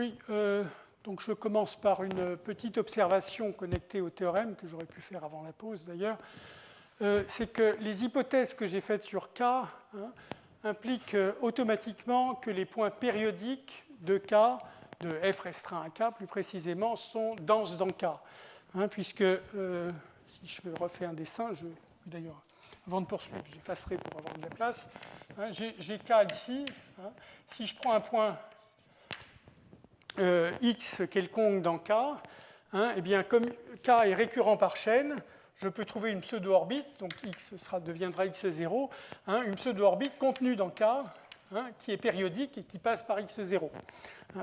Oui, donc je commence par une petite observation connectée au théorème, que j'aurais pu faire avant la pause d'ailleurs. C'est que les hypothèses que j'ai faites sur K impliquent automatiquement que les points périodiques de K, de F restreint à K plus précisément, sont denses dans K. Puisque, si je refais un dessin, d'ailleurs, avant de poursuivre, j'effacerai pour avoir de la place. J'ai K ici. Si je prends un point X quelconque dans K, eh bien, comme K est récurrent par chaîne, je peux trouver une pseudo-orbite, donc X deviendra X0, une pseudo-orbite contenue dans K, qui est périodique et qui passe par X0.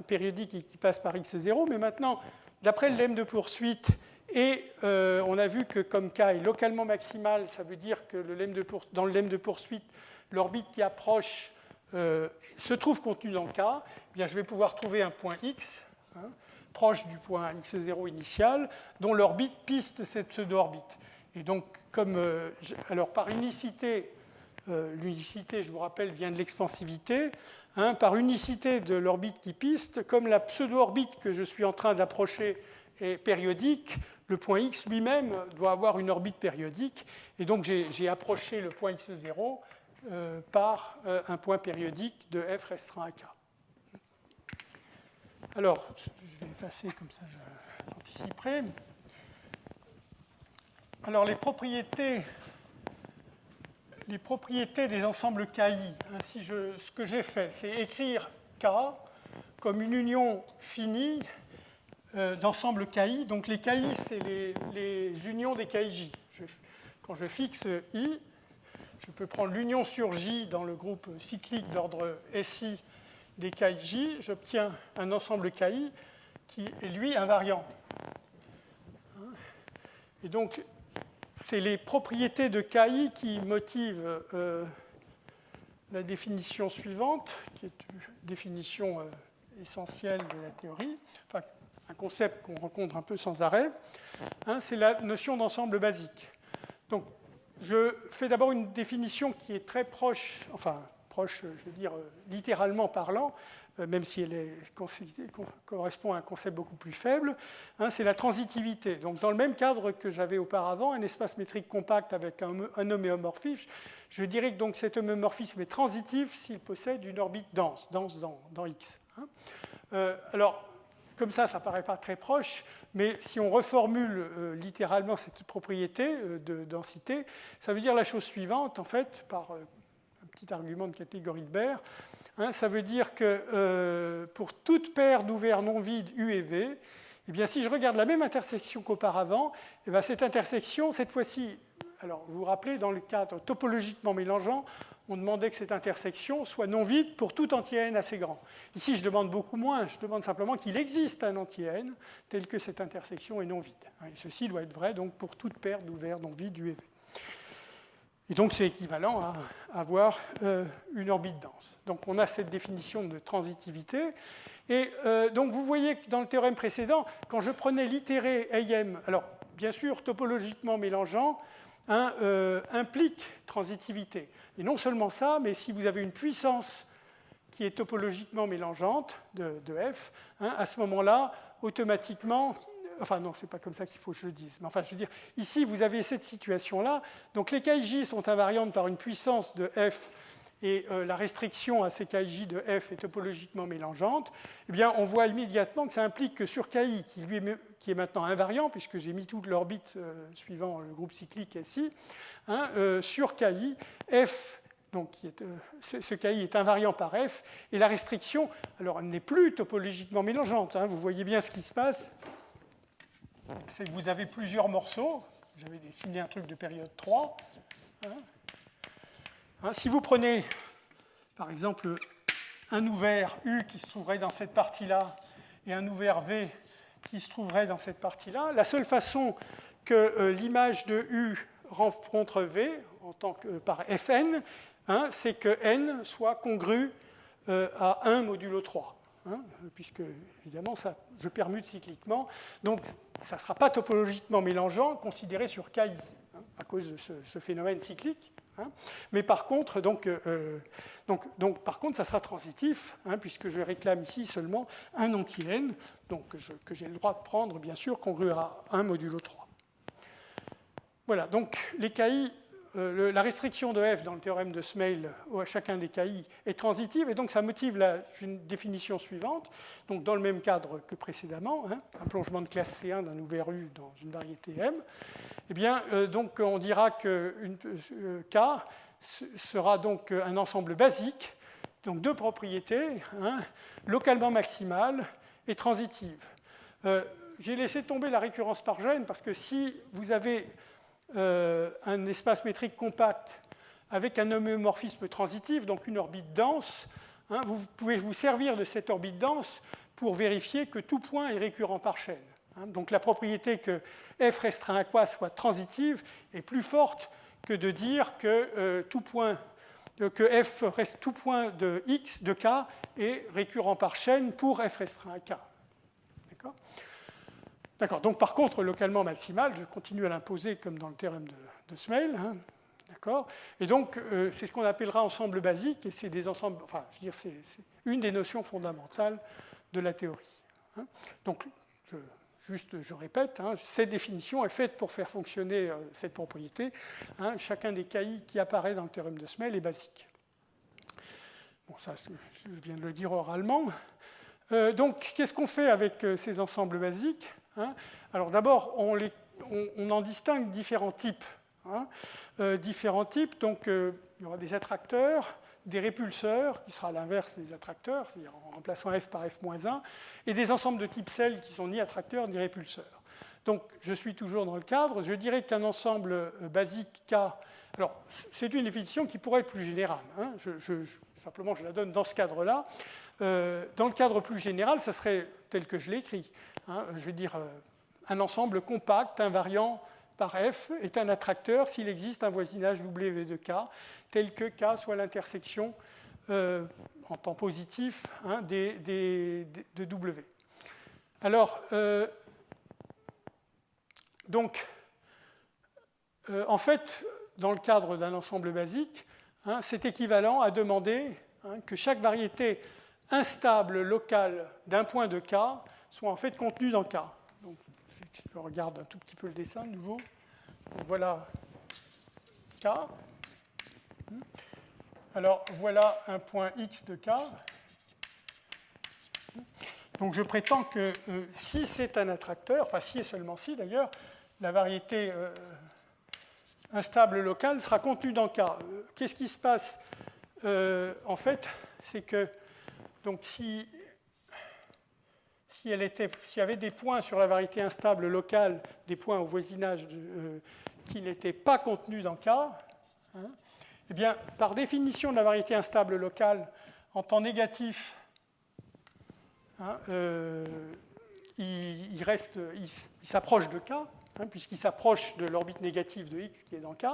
Périodique et qui passe par X0, mais maintenant, d'après le lemme de poursuite, et on a vu que comme K est localement maximal, ça veut dire que dans le lemme de poursuite, l'orbite qui approche se trouve contenue dans K, eh bien, je vais pouvoir trouver un point X, proche du point X0 initial, dont l'orbite piste cette pseudo-orbite. Et donc, alors par unicité, l'unicité, je vous rappelle, vient de l'expansivité, par unicité de l'orbite qui piste, comme la pseudo-orbite que je suis en train d'approcher est périodique, le point X lui-même doit avoir une orbite périodique, et donc j'ai approché le point X0 par un point périodique de F restreint à K. Alors, je vais effacer comme ça, j'anticiperai. Alors, les propriétés des ensembles KI, ce que j'ai fait, c'est écrire K comme une union finie d'ensembles KI. Donc, les KI, c'est les unions des KIJ. Quand je fixe I, je peux prendre l'union sur J dans le groupe cyclique d'ordre SI des KIJ, j'obtiens un ensemble KI qui est, lui, invariant. Et donc, c'est les propriétés de KI qui motivent la définition suivante, qui est une définition essentielle de la théorie, enfin, un concept qu'on rencontre un peu sans arrêt, c'est la notion d'ensemble basique. Donc, je fais d'abord une définition qui est très proche, je veux dire littéralement parlant, même si elle correspond à un concept beaucoup plus faible, c'est la transitivité. Donc, dans le même cadre que j'avais auparavant, un espace métrique compact avec un homéomorphisme, je dirais que donc, cet homéomorphisme est transitif s'il possède une orbite dense dans X. Alors, comme ça ne paraît pas très proche, mais si on reformule littéralement cette propriété de densité, ça veut dire la chose suivante, en fait, par un petit argument de catégorie de Baire, ça veut dire que pour toute paire d'ouverts non vides U et V, eh bien, si je regarde la même intersection qu'auparavant, eh bien, cette intersection, cette fois-ci, alors vous vous rappelez, dans le cadre topologiquement mélangeant, on demandait que cette intersection soit non vide pour tout entier n assez grand. Ici, je demande beaucoup moins, je demande simplement qu'il existe un entier n tel que cette intersection est non vide. Et ceci doit être vrai donc, pour toute paire d'ouverts non vides U et V. Et donc, c'est équivalent à avoir une orbite dense. Donc, on a cette définition de transitivité. Et donc, vous voyez que dans le théorème précédent, quand je prenais l'itéré AM, alors, bien sûr, topologiquement mélangeant, implique transitivité. Et non seulement ça, mais si vous avez une puissance qui est topologiquement mélangeante de F, à ce moment-là, automatiquement, enfin non, ce n'est pas comme ça qu'il faut que je le dise, mais enfin, je veux dire, ici, vous avez cette situation-là, donc les KIJ sont invariantes par une puissance de F, et la restriction à ces KIJ de F est topologiquement mélangeante, eh bien, on voit immédiatement que ça implique que sur KI, qui est maintenant invariant, puisque j'ai mis toute l'orbite suivant le groupe cyclique SI, sur KI, F, donc ce KI est invariant par F, et la restriction, alors elle n'est plus topologiquement mélangeante, vous voyez bien ce qui se passe, c'est que vous avez plusieurs morceaux, j'avais dessiné un truc de période 3, si vous prenez, par exemple, un ouvert U qui se trouverait dans cette partie-là et un ouvert V qui se trouverait dans cette partie-là, la seule façon que l'image de U rencontre V en tant que par Fn, c'est que n soit congru à 1 modulo 3. Puisque, évidemment, je permute cycliquement. Donc, ça ne sera pas topologiquement mélangeant considéré sur KI. cause de ce phénomène cyclique. Hein. Mais par contre, par contre, ça sera transitif, hein, puisque je réclame ici seulement un anti-n, donc que j'ai le droit de prendre, bien sûr, congru à 1 modulo 3. Voilà, donc les KI, la restriction de f dans le théorème de Smale à chacun des KI est transitive, et donc ça motive une définition suivante, donc dans le même cadre que précédemment, hein, un plongement de classe C1 d'un ouvert U dans une variété M. Eh bien, donc on dira que K sera donc un ensemble basique, donc deux propriétés, hein, localement maximale et transitive. J'ai laissé tomber la récurrence par gène parce que si vous avez un espace métrique compact avec un homéomorphisme transitif, donc une orbite dense, hein, vous pouvez vous servir de cette orbite dense pour vérifier que tout point est récurrent par chaîne. Hein. Donc la propriété que f restreint à quoi soit transitive est plus forte que de dire que tout point de x de k est récurrent par chaîne pour f restreint à k. D'accord ? D'accord, donc par contre, localement maximal, je continue à l'imposer comme dans le théorème de Smale. Hein, d'accord ? Et donc, c'est ce qu'on appellera ensemble basique, et c'est des ensembles, enfin, je veux dire, c'est une des notions fondamentales de la théorie. Hein. Donc, je répète, hein, cette définition est faite pour faire fonctionner cette propriété. Hein, chacun des KI qui apparaît dans le théorème de Smale est basique. Bon, ça, je viens de le dire oralement. Donc, qu'est-ce qu'on fait avec ces ensembles basiques ? Hein. Alors d'abord, on en distingue différents types. Hein. Différents types, donc il y aura des attracteurs, des répulseurs, qui sera l'inverse des attracteurs, c'est-à-dire en remplaçant f par f-1, et des ensembles de type cell qui sont ni attracteurs ni répulseurs. Donc je suis toujours dans le cadre, je dirais qu'un ensemble basique K, alors c'est une définition qui pourrait être plus générale, hein. Simplement je la donne dans ce cadre-là. Dans le cadre plus général, ça serait tel que je l'ai écrit. Hein, je vais dire un ensemble compact, invariant par f, est un attracteur s'il existe un voisinage W de K, tel que K soit l'intersection en temps positif, hein, de W. Alors, en fait, dans le cadre d'un ensemble basique, hein, c'est équivalent à demander, hein, que chaque variété instable locale d'un point de K soit en fait contenue dans K. Donc, je regarde un tout petit peu le dessin de nouveau. Donc, voilà K. Alors voilà un point X de K. Donc je prétends que si c'est un attracteur, enfin si et seulement si d'ailleurs, la variété instable locale sera contenue dans K. Qu'est-ce qui se passe en fait, c'est que donc s'il y avait des points sur la variété instable locale, des points au voisinage qui n'étaient pas contenus dans K, hein, eh bien, par définition de la variété instable locale, en temps négatif, hein, il s'approche de K, hein, puisqu'il s'approche de l'orbite négative de X qui est dans K.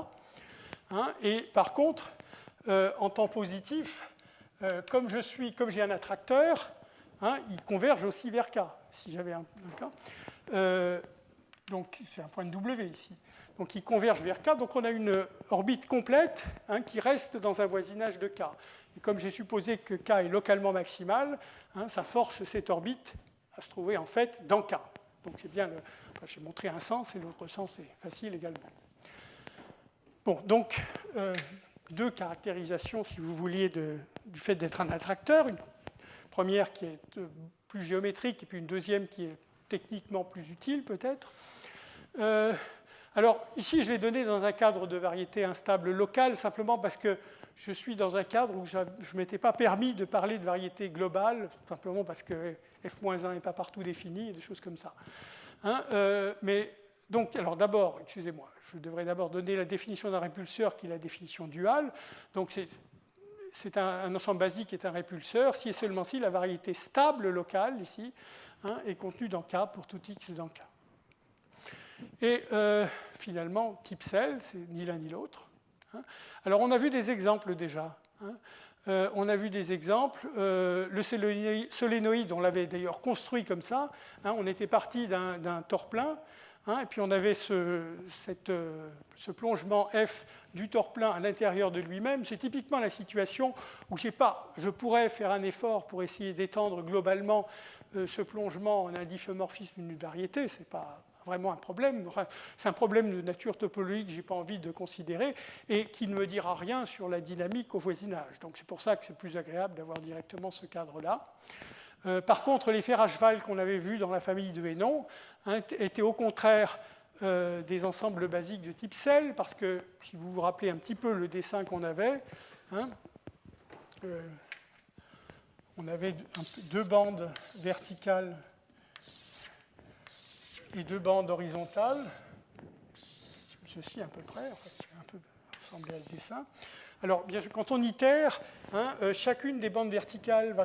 Hein, et par contre, en temps positif, comme j'ai un attracteur, hein, il converge aussi vers K, si j'avais un K. Donc, c'est un point de W ici. Donc, il converge vers K. Donc, on a une orbite complète, hein, qui reste dans un voisinage de K. Et comme j'ai supposé que K est localement maximal, hein, ça force cette orbite à se trouver en fait dans K. Donc, c'est bien enfin, j'ai montré un sens et l'autre sens est facile également. Bon, donc, deux caractérisations, si vous vouliez, du fait d'être un attracteur. Une première qui est plus géométrique et puis une deuxième qui est techniquement plus utile peut-être. Alors ici je l'ai donné dans un cadre de variété instable locale simplement parce que je suis dans un cadre où je ne m'étais pas permis de parler de variété globale, simplement parce que f-1 n'est pas partout défini et des choses comme ça. Hein, mais donc, alors d'abord, excusez-moi, je devrais d'abord donner la définition d'un répulseur qui est la définition duale. Donc c'est un ensemble basique qui est un répulseur si et seulement si la variété stable locale, ici, hein, est contenue dans K pour tout X dans K. Et finalement, type cell, c'est ni l'un ni l'autre. Hein. Alors on a vu des exemples déjà. Hein. On a vu des exemples. Le solénoïde, on l'avait d'ailleurs construit comme ça. Hein, on était parti d'un tor plein. hein, et puis on avait ce plongement F du tore-plein à l'intérieur de lui-même. C'est typiquement la situation où je pourrais faire un effort pour essayer d'étendre globalement ce plongement en un diffeomorphisme d'une variété. Ce n'est pas vraiment un problème. C'est un problème de nature topologique que je n'ai pas envie de considérer et qui ne me dira rien sur la dynamique au voisinage. Donc c'est pour ça que c'est plus agréable d'avoir directement ce cadre-là. Par contre, les Ferrachval qu'on avait vus dans la famille de Hénon étaient au contraire des ensembles basiques de type Cell, parce que si vous vous rappelez un petit peu le dessin qu'on avait, on avait deux bandes verticales et deux bandes horizontales, ceci à peu près, enfin, c'est un peu ressemblé à le dessin. Alors, bien sûr, quand on itère, chacune des bandes verticales va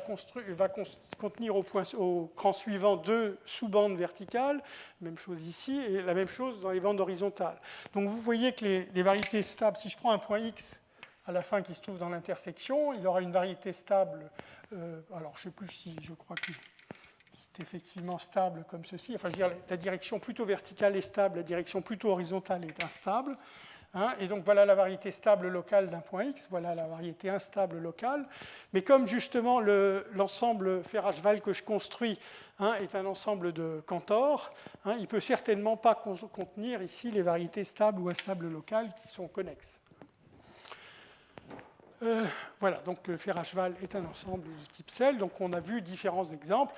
contenir au cran suivant deux sous-bandes verticales, même chose ici, et la même chose dans les bandes horizontales. Donc vous voyez que les variétés stables, si je prends un point X à la fin qui se trouve dans l'intersection, il aura une variété stable, alors je ne sais plus si je crois que c'est effectivement stable comme ceci, enfin je veux dire la direction plutôt verticale est stable, la direction plutôt horizontale est instable. Et donc voilà la variété stable locale d'un point X, voilà la variété instable locale. Mais comme justement l'ensemble Ferrachval que je construis est un ensemble de Cantor, il ne peut certainement pas contenir ici les variétés stables ou instables locales qui sont connexes. Voilà, donc le Ferrachval est un ensemble de type Cell, donc on a vu différents exemples.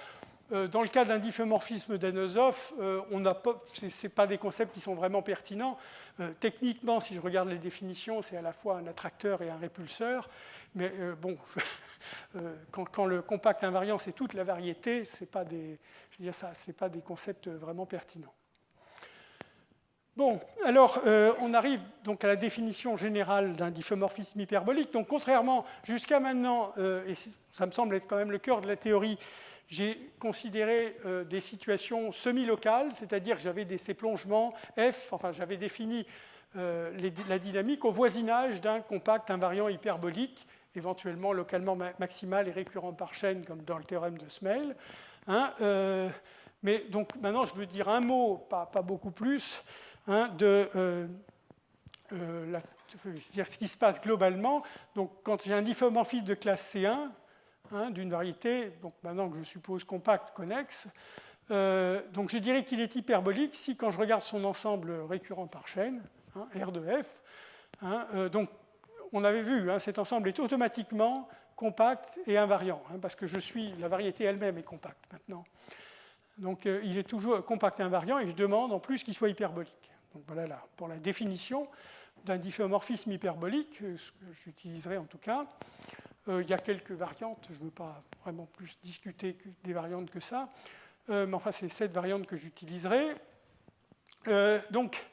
Dans le cas d'un diffeomorphisme d'Anosov, ce n'est pas des concepts qui sont vraiment pertinents. Techniquement, si je regarde les définitions, c'est à la fois un attracteur et un répulseur. Mais bon, quand le compact invariant, c'est toute la variété, ce n'est pas des concepts vraiment pertinents. Bon, alors on arrive donc à la définition générale d'un diffeomorphisme hyperbolique. Donc contrairement, jusqu'à maintenant, et ça me semble être quand même le cœur de la théorie, j'ai considéré des situations semi-locales, c'est-à-dire que j'avais ces plongements F, enfin j'avais défini la dynamique au voisinage d'un compact invariant hyperbolique, éventuellement localement maximal et récurrent par chaîne, comme dans le théorème de Smale. Mais donc maintenant je veux dire un mot, pas beaucoup plus, de ce qui se passe globalement. Donc quand j'ai un diffeomorphisme de classe C1, d'une variété, donc maintenant que je suppose compacte, connexe. Donc je dirais qu'il est hyperbolique si, quand je regarde son ensemble récurrent par chaîne, R de F, donc on avait vu, cet ensemble est automatiquement compact et invariant, parce que la variété elle-même est compacte maintenant. Donc il est toujours compact et invariant, et je demande en plus qu'il soit hyperbolique. Donc voilà là, pour la définition d'un diffeomorphisme hyperbolique, ce que j'utiliserai en tout cas. Il y a quelques variantes, je ne veux pas vraiment plus discuter des variantes que ça, mais enfin c'est cette variante que j'utiliserai. Donc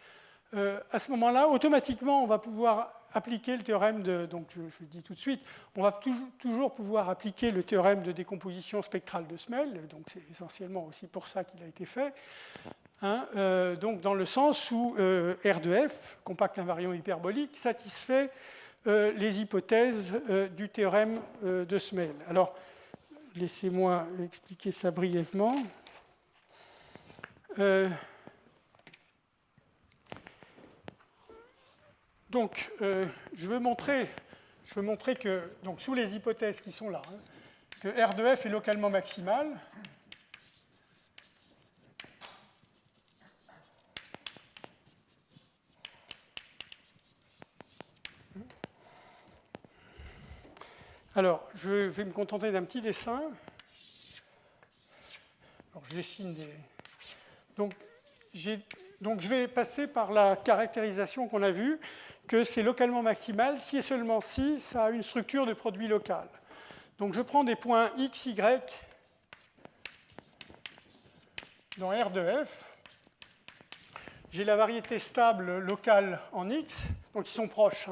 à ce moment-là, automatiquement, on va pouvoir appliquer le théorème de... Donc je le dis tout de suite, on va toujours pouvoir appliquer le théorème de décomposition spectrale de Smale, donc c'est essentiellement aussi pour ça qu'il a été fait. Donc dans le sens où R de F, compact invariant hyperbolique, satisfait les hypothèses du théorème de Smale. Alors, laissez-moi expliquer ça brièvement. Donc, je veux montrer que, donc, sous les hypothèses qui sont là, que R de F est localement maximal. Alors, je vais me contenter d'un petit dessin. Alors, je dessine des... Donc, je vais passer par la caractérisation qu'on a vue, que c'est localement maximal si et seulement si ça a une structure de produit local. Donc, je prends des points x, y dans R de F. J'ai la variété stable locale en x, donc ils sont proches,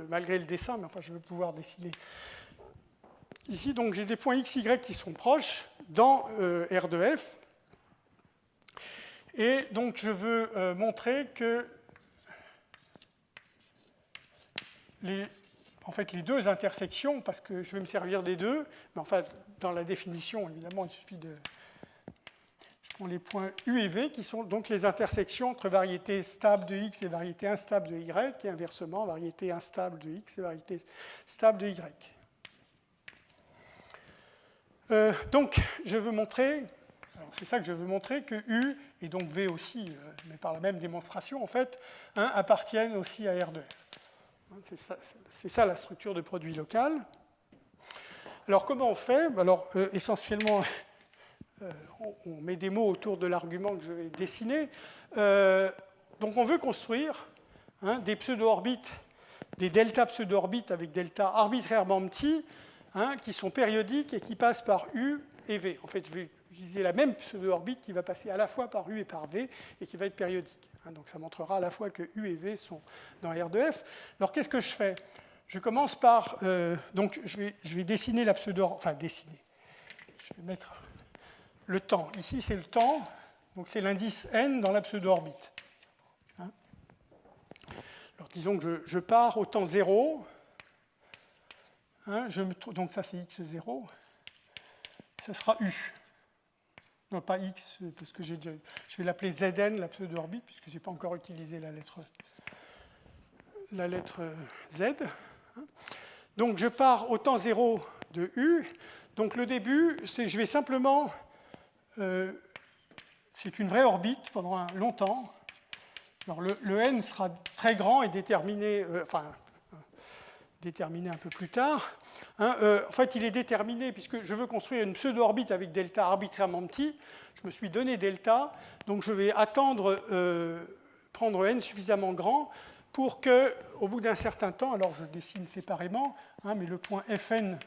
malgré le dessin, mais enfin, je vais pouvoir dessiner. Ici, donc, j'ai des points x, y qui sont proches dans R de F. Et donc, je veux montrer que les deux intersections, parce que je vais me servir des deux, mais enfin, dans la définition, évidemment, il suffit de... Je sont les points U et V, qui sont donc les intersections entre variété stable de X et variété instable de Y, et inversement, variété instable de X et variété stable de Y. Donc, je veux montrer, c'est ça que je veux montrer, que U, et donc V aussi, mais par la même démonstration, en fait, appartiennent aussi à R de F. C'est ça la structure de produit local. Alors, comment on fait? Alors, essentiellement, on met des mots autour de l'argument que je vais dessiner. Donc, on veut construire des pseudo-orbites, des delta pseudo-orbites avec delta arbitrairement petits, qui sont périodiques et qui passent par U et V. En fait, je vais utiliser la même pseudo-orbite qui va passer à la fois par U et par V et qui va être périodique. Donc, ça montrera à la fois que U et V sont dans R de F. Alors, qu'est-ce que je fais? Je commence par... donc, je vais dessiner la pseudo-orbite... Enfin, dessiner. Je vais mettre le temps. Ici, c'est le temps. Donc, c'est l'indice n dans la pseudo-orbite. Alors, disons que je pars au temps 0. Donc, ça, c'est x0. Ça sera u. Non, pas x, parce que je vais l'appeler zn, la pseudo-orbite, puisque je n'ai pas encore utilisé la lettre z. Donc, je pars au temps 0 de u. Donc, le début, je vais simplement... c'est une vraie orbite pendant longtemps. Alors, le n sera très grand et déterminé... déterminé un peu plus tard. En fait, il est déterminé puisque je veux construire une pseudo-orbite avec delta arbitrairement petit. Je me suis donné delta, donc je vais attendre, prendre n suffisamment grand pour qu'au bout d'un certain temps, alors je dessine séparément, mais le point Fn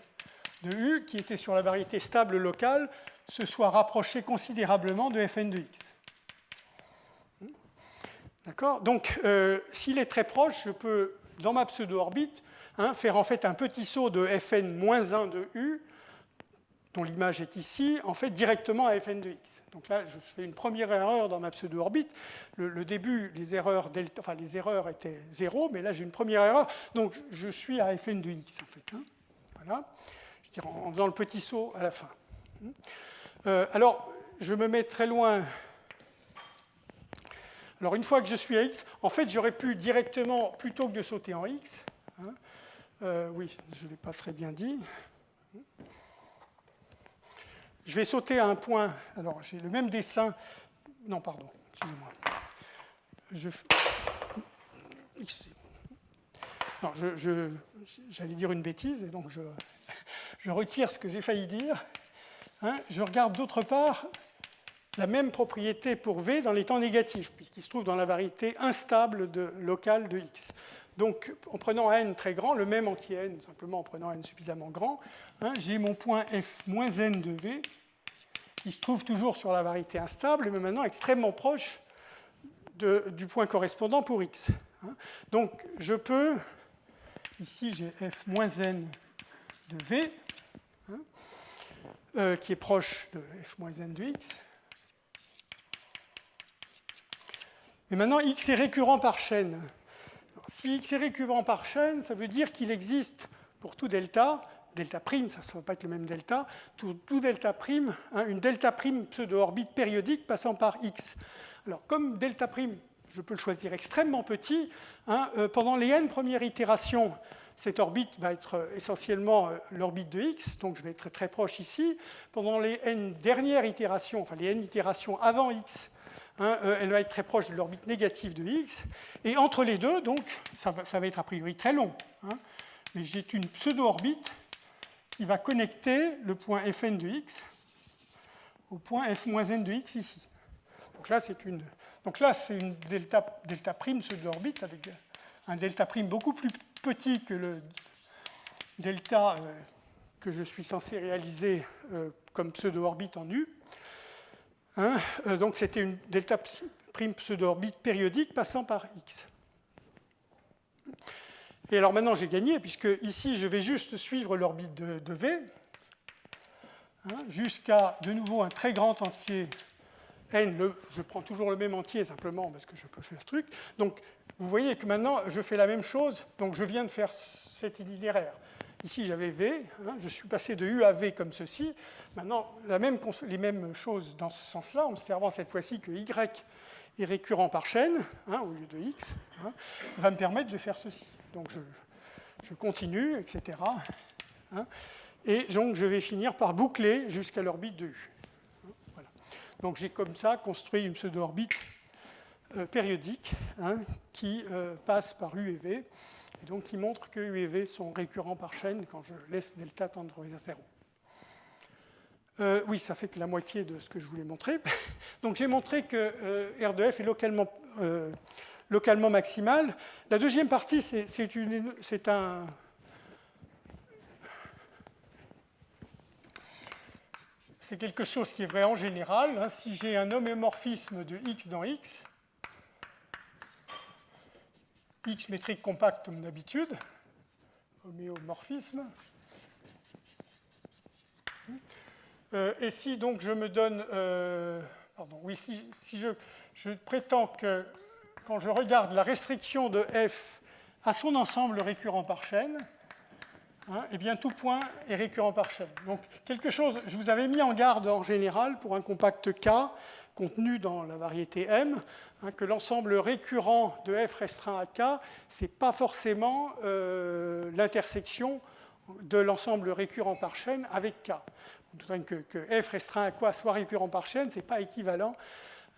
de U, qui était sur la variété stable locale, se soit rapproché considérablement de Fn de X. D'accord? Donc, s'il est très proche, je peux, dans ma pseudo-orbite, faire en fait un petit saut de Fn-1 de U, dont l'image est ici, en fait directement à Fn de X. Donc là, je fais une première erreur dans ma pseudo-orbite. Le début, les erreurs étaient 0, mais là j'ai une première erreur. Donc je suis à Fn de X, en fait. Voilà. Je veux dire, en faisant le petit saut à la fin. Alors, je me mets très loin. Alors, une fois que je suis à X, en fait, j'aurais pu directement, plutôt que de sauter en X, oui, je ne l'ai pas très bien dit. Je vais sauter à un point. Alors, j'ai le même dessin. Non, pardon, excusez-moi. Non, j'allais dire une bêtise, et donc je retire ce que j'ai failli dire. Je regarde d'autre part la même propriété pour V dans les temps négatifs, puisqu'il se trouve dans la variété instable locale de X. Donc, en prenant un n très grand, le même anti-n, simplement en prenant n suffisamment grand, j'ai mon point f-n de V, qui se trouve toujours sur la variété instable, mais maintenant extrêmement proche du point correspondant pour x. Donc, je peux, ici j'ai f-n de V, qui est proche de f-n de x. Mais maintenant, x est récurrent par chaîne. Si x est récurrent par chaîne, ça veut dire qu'il existe pour tout delta, delta prime, ça ne va pas être le même delta, tout delta prime, une delta prime pseudo-orbite périodique passant par x. Alors, comme delta prime, je peux le choisir extrêmement petit, pendant les n premières itérations, cette orbite va être essentiellement l'orbite de x, donc je vais être très proche ici. Pendant les n dernières itérations, enfin les n itérations avant x, elle va être très proche de l'orbite négative de x. Et entre les deux, donc, ça va être a priori très long. Mais j'ai une pseudo-orbite qui va connecter le point Fn de x au point f-n de x ici. Donc là, c'est une delta prime pseudo-orbite avec un delta prime beaucoup plus petit que le delta que je suis censé réaliser comme pseudo-orbite en U. Donc c'était une delta prime pseudo-orbite périodique passant par x. Et alors maintenant j'ai gagné, puisque ici je vais juste suivre l'orbite de V, jusqu'à de nouveau un très grand entier n. Je prends toujours le même entier simplement parce que je peux faire ce truc. Donc vous voyez que maintenant je fais la même chose, donc je viens de faire cet itinéraire. Ici, j'avais V. Je suis passé de U à V comme ceci. Maintenant, les mêmes choses dans ce sens-là, en observant cette fois-ci que Y est récurrent par chaîne, au lieu de X, va me permettre de faire ceci. Donc, je continue, etc. Et donc, je vais finir par boucler jusqu'à l'orbite de U. Voilà. Donc, j'ai comme ça construit une pseudo-orbite périodique qui passe par U et V, et donc qui montre que U et V sont récurrents par chaîne quand je laisse delta tendre vers 0. Oui, ça fait que la moitié de ce que je voulais montrer. Donc j'ai montré que R de F est localement maximal. La deuxième partie, c'est quelque chose qui est vrai en général. Si j'ai un homéomorphisme de X dans X, X métrique compact comme d'habitude, homéomorphisme. Et si donc je me donne, si je prétends que quand je regarde la restriction de F à son ensemble récurrent par chaîne, eh bien tout point est récurrent par chaîne. Donc quelque chose, je vous avais mis en garde en général pour un compact K contenu dans la variété M, que l'ensemble récurrent de F restreint à K, ce n'est pas forcément l'intersection de l'ensemble récurrent par chaîne avec K. Que F restreint à quoi soit récurrent par chaîne, ce n'est pas équivalent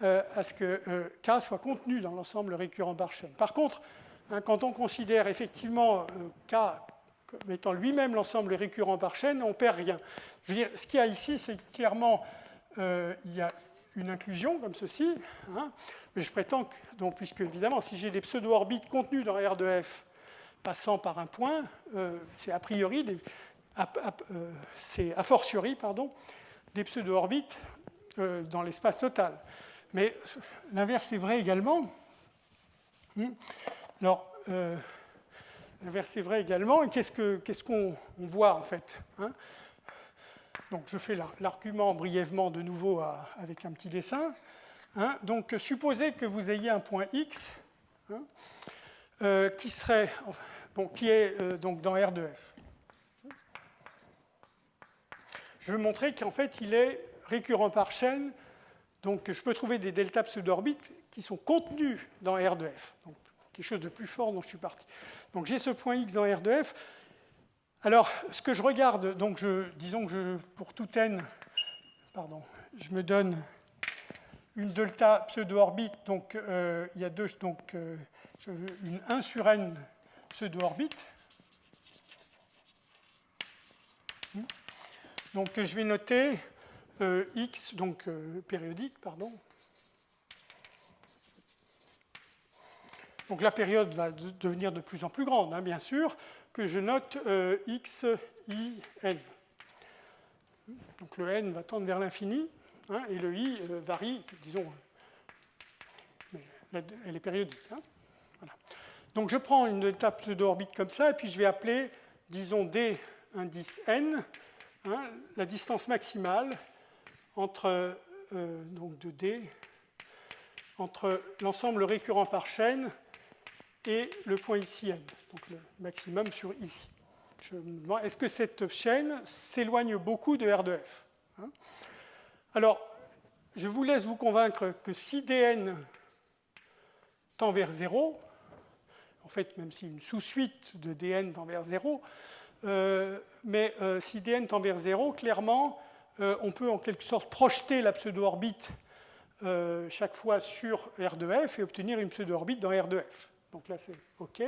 à ce que K soit contenu dans l'ensemble récurrent par chaîne. Par contre, quand on considère effectivement K comme étant lui-même l'ensemble récurrent par chaîne, on ne perd rien. Je veux dire, ce qu'il y a ici, c'est clairement, il y a une inclusion comme ceci, mais je prétends que, donc, puisque évidemment, si j'ai des pseudo-orbites contenues dans R de F passant par un point, c'est a priori, c'est a fortiori, des pseudo-orbites dans l'espace total. Mais l'inverse est vrai également. Alors, l'inverse est vrai également. Et qu'est-ce qu'on voit en fait Donc, je fais l'argument brièvement de nouveau avec un petit dessin. Donc, supposez que vous ayez un point X qui est donc dans R de F. Je vais montrer qu'en fait, il est récurrent par chaîne. Donc, je peux trouver des delta pseudo-orbites qui sont contenus dans R de F. Donc, quelque chose de plus fort dont je suis parti. Donc, j'ai ce point X dans R de F. Alors, ce que je regarde, donc disons que pour tout n, je me donne une delta pseudo-orbite. Donc, il y a deux, donc je veux une 1 sur n pseudo-orbite. Donc, je vais noter X, donc périodique, Donc, la période va devenir de plus en plus grande, bien sûr, que je note X, I, N. Donc, le N va tendre vers l'infini, et le I varie, disons, mais elle est périodique. Voilà. Donc, je prends une étape pseudo-orbite comme ça, et puis je vais appeler, disons, D indice N, la distance maximale entre, donc de D, entre l'ensemble récurrent par chaîne et le point ici N, donc le maximum sur I. Je me demande, est-ce que cette chaîne s'éloigne beaucoup de R de F Alors, je vous laisse vous convaincre que si Dn tend vers 0, en fait, même si une sous-suite de Dn tend vers 0, mais si Dn tend vers 0, clairement, on peut en quelque sorte projeter la pseudo-orbite chaque fois sur R de F et obtenir une pseudo-orbite dans R de F. Donc là, c'est OK.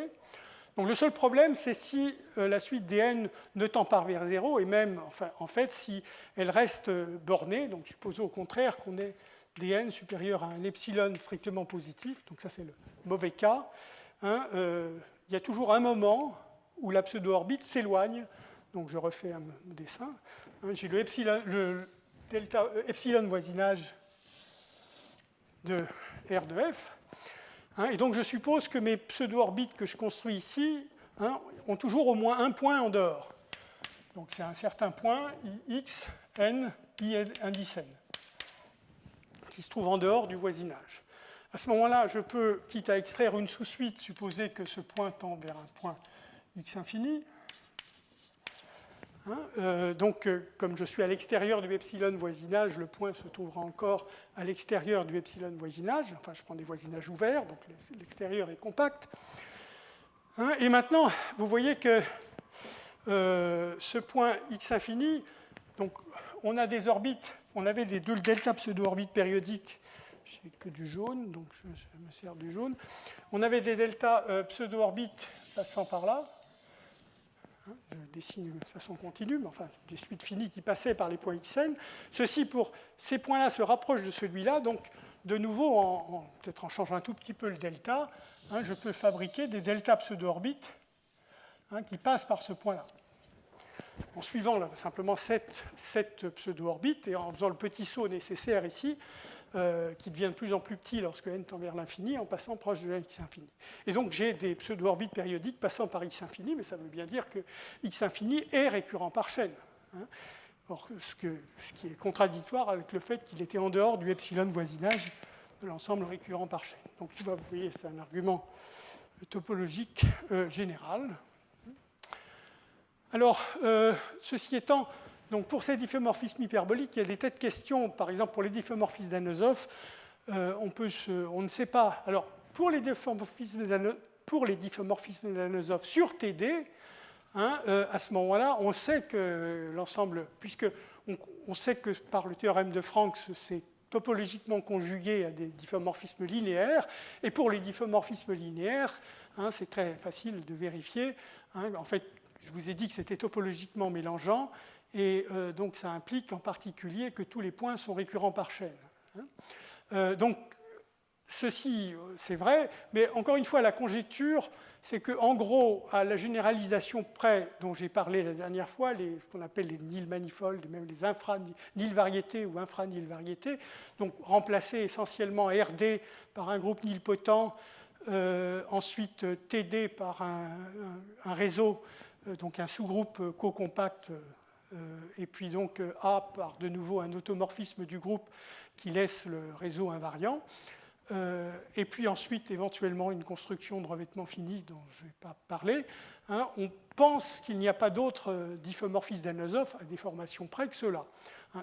Donc le seul problème, c'est si la suite Dn ne tend pas vers 0, et même, en fait, si elle reste bornée, donc supposons au contraire qu'on ait Dn supérieur à un epsilon strictement positif, donc ça c'est le mauvais cas, il y a toujours un moment où la pseudo-orbite s'éloigne, donc je refais un dessin, j'ai le delta epsilon voisinage de R de F, et donc je suppose que mes pseudo-orbites que je construis ici ont toujours au moins un point en dehors. Donc c'est un certain point, Ix, N, I indice N, qui se trouve en dehors du voisinage. À ce moment-là, je peux, quitte à extraire une sous-suite, supposer que ce point tend vers un point X infini. Comme je suis à l'extérieur du epsilon voisinage, le point se trouvera encore à l'extérieur du epsilon voisinage. Enfin, je prends des voisinages ouverts, donc l'extérieur est compact. Et maintenant, vous voyez que ce point x infini, donc on a des orbites, on avait des deux delta pseudo-orbites périodiques. Je n'ai que du jaune, donc je me sers du jaune. On avait des delta pseudo-orbites passant par là. Je dessine de façon continue, mais enfin, c'est des suites finies qui passaient par les points xn. Ceci, pour ces points-là, se rapproche de celui-là. Donc, de nouveau, peut-être en changeant un tout petit peu le delta, je peux fabriquer des delta pseudo-orbites qui passent par ce point-là. En suivant là, simplement cette pseudo-orbite et en faisant le petit saut nécessaire ici, qui devient de plus en plus petit lorsque n tend vers l'infini, en passant proche de x infini. Et donc j'ai des pseudo-orbites périodiques passant par x infini, mais ça veut bien dire que x infini est récurrent par chaîne. Or, ce qui est contradictoire avec le fait qu'il était en dehors du epsilon voisinage de l'ensemble récurrent par chaîne. Donc vous voyez, c'est un argument topologique général. Alors, ceci étant, donc pour ces difféomorphismes hyperboliques, il y a des tas de questions. Par exemple, pour les difféomorphismes d'Anosov, on ne sait pas. Alors, pour les difféomorphismes d'Anosov sur TD, à ce moment-là, on sait que l'ensemble, puisque on sait que par le théorème de Franks, c'est topologiquement conjugué à des difféomorphismes linéaires, et pour les difféomorphismes linéaires, c'est très facile de vérifier. En fait, je vous ai dit que c'était topologiquement mélangeant, et donc ça implique en particulier que tous les points sont récurrents par chaîne. Donc, ceci, c'est vrai, mais encore une fois, la conjecture, c'est qu'en gros, à la généralisation près dont j'ai parlé la dernière fois, ce qu'on appelle les nil-manifolds, même les infra-nil-variétés ou infra-nil-variétés, donc remplacer essentiellement RD par un groupe nilpotent, ensuite TD par un réseau, donc un sous-groupe co-compact, et puis donc A par de nouveau un automorphisme du groupe qui laisse le réseau invariant. Et puis ensuite, éventuellement, une construction de revêtement fini dont je ne vais pas parler. On pense qu'il n'y a pas d'autres difféomorphismes d'Anosov à des formations près que ceux-là.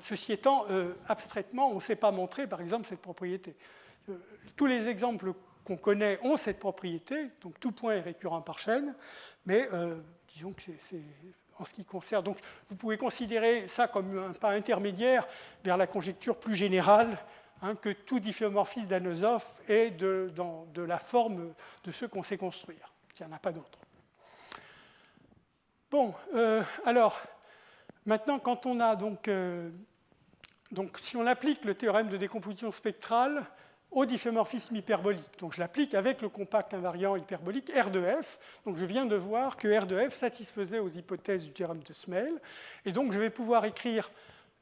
Ceci étant, abstraitement, on ne sait pas montrer, par exemple, cette propriété. Tous les exemples qu'on connaît ont cette propriété, donc tout point est récurrent par chaîne, mais disons que c'est en ce qui concerne. Donc vous pouvez considérer ça comme un pas intermédiaire vers la conjecture plus générale, que tout difféomorphisme d'Anosov est de la forme de ceux qu'on sait construire. Il n'y en a pas d'autres. Bon, alors, maintenant, quand on a donc si on applique le théorème de décomposition spectrale au difféomorphisme hyperbolique, donc je l'applique avec le compact invariant hyperbolique R de F, donc je viens de voir que R de F satisfaisait aux hypothèses du théorème de Smale, et donc je vais pouvoir écrire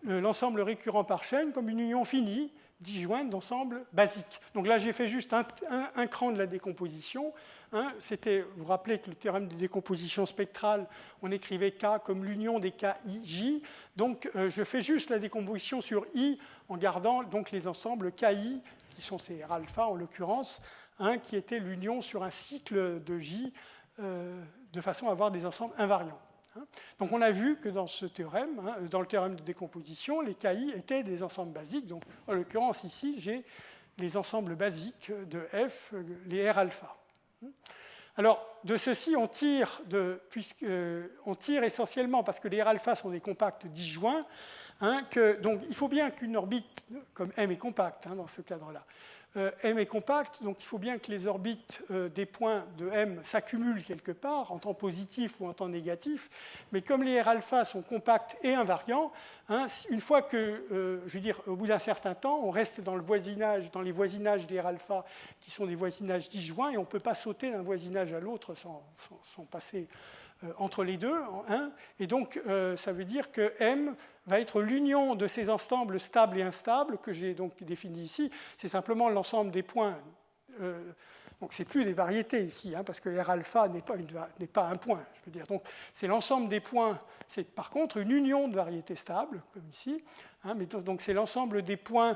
l'ensemble récurrent par chaîne comme une union finie disjointe d'ensembles basiques. Donc là, j'ai fait juste un cran de la décomposition. C'était, vous vous rappelez que le théorème de décomposition spectrale, on écrivait K comme l'union des KIJ. Donc, je fais juste la décomposition sur I en gardant donc les ensembles KI, qui sont ces R alpha en l'occurrence, qui étaient l'union sur un cycle de J de façon à avoir des ensembles invariants. Donc on a vu que dans ce théorème, dans le théorème de décomposition, les KI étaient des ensembles basiques. Donc en l'occurrence ici, j'ai les ensembles basiques de F, les R alpha. Alors de ceci, on tire essentiellement, parce que les R alpha sont des compacts disjoints, donc il faut bien qu'une orbite comme M est compacte dans ce cadre-là. M est compacte, donc il faut bien que les orbites des points de M s'accumulent quelque part, en temps positif ou en temps négatif, mais comme les R alpha sont compacts et invariants, une fois que, je veux dire, au bout d'un certain temps, on reste dans les voisinages des R alpha qui sont des voisinages disjoints, et on ne peut pas sauter d'un voisinage à l'autre sans passer entre les deux, et donc ça veut dire que M va être l'union de ces ensembles stables et instables que j'ai donc définis ici. C'est simplement l'ensemble des points. Donc c'est plus des variétés ici, parce que R alpha n'est pas un point. Je veux dire. Donc c'est l'ensemble des points. C'est par contre une union de variétés stables, comme ici. Mais donc c'est l'ensemble des points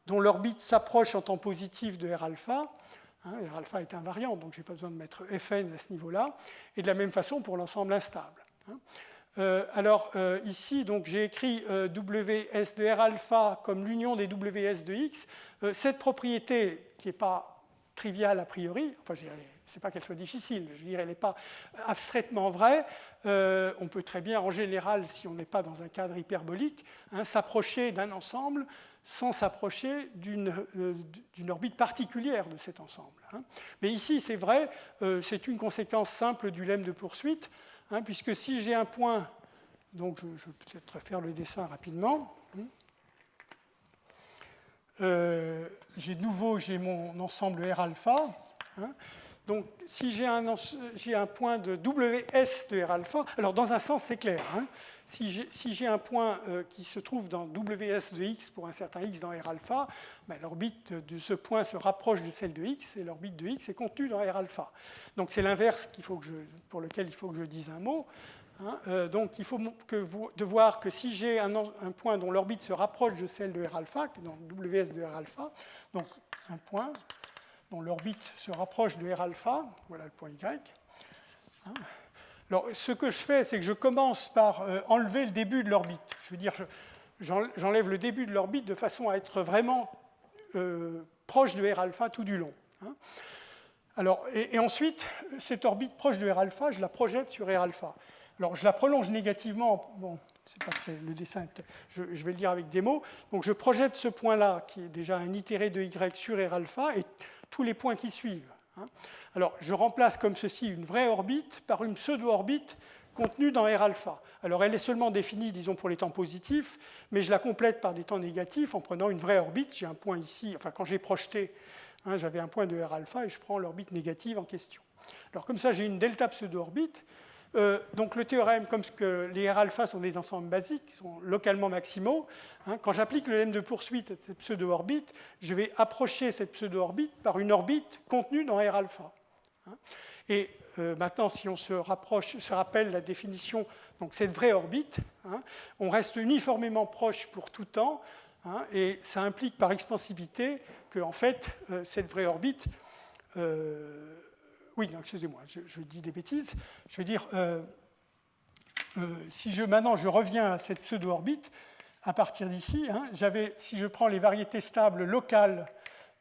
dont l'orbite s'approche en temps positif de R alpha. R alpha est invariant, donc je n'ai pas besoin de mettre Fn à ce niveau-là. Et de la même façon pour l'ensemble instable. Ici, j'ai écrit WS de R alpha comme l'union des WS de X. Cette propriété, qui n'est pas triviale a priori, enfin, ce n'est pas qu'elle soit difficile, je dirais, elle n'est pas abstraitement vraie. On peut très bien, en général, si on n'est pas dans un cadre hyperbolique, s'approcher d'un ensemble sans s'approcher d'une orbite particulière de cet ensemble. Mais ici, c'est vrai, c'est une conséquence simple du lemme de poursuite, puisque si j'ai un point, donc je vais peut-être faire le dessin rapidement. J'ai mon ensemble R alpha. Donc, si j'ai un point de WS de R alpha, alors dans un sens, c'est clair. Si j'ai un point qui se trouve dans WS de X pour un certain X dans R alpha, l'orbite de ce point se rapproche de celle de X et l'orbite de X est contenue dans R alpha. Donc, c'est l'inverse pour lequel il faut que je dise un mot. Donc, il faut de voir que si j'ai un point dont l'orbite se rapproche de celle de R alpha, dans WS de R alpha, donc un point dont l'orbite se rapproche de R alpha, voilà le point Y. Alors, ce que je fais, c'est que je commence par enlever le début de l'orbite. Je veux dire, j'enlève le début de l'orbite de façon à être vraiment proche de R alpha tout du long. Alors, et ensuite, cette orbite proche de R alpha, je la projette sur R alpha. Alors, je la prolonge négativement. Bon, c'est pas très, le dessin, je vais le dire avec des mots. Donc, je projette ce point-là, qui est déjà un itéré de Y sur R alpha, et tous les points qui suivent. Alors, je remplace comme ceci une vraie orbite par une pseudo-orbite contenue dans R alpha. Alors, elle est seulement définie, disons, pour les temps positifs, mais je la complète par des temps négatifs en prenant une vraie orbite. J'ai un point ici, enfin, quand j'ai projeté, j'avais un point de R alpha et je prends l'orbite négative en question. Alors, comme ça, j'ai une delta pseudo-orbite. Donc le théorème, comme que les R alpha sont des ensembles basiques, sont localement maximaux, quand j'applique le lemme de poursuite à cette pseudo-orbite, je vais approcher cette pseudo-orbite par une orbite contenue dans R alpha. Et maintenant, si on se rappelle la définition, donc cette vraie orbite, on reste uniformément proche pour tout temps, et ça implique par expansivité que, en fait, cette vraie orbite... Oui, excusez-moi, je dis des bêtises. Je veux dire, si maintenant je reviens à cette pseudo-orbite, à partir d'ici, si je prends les variétés stables locales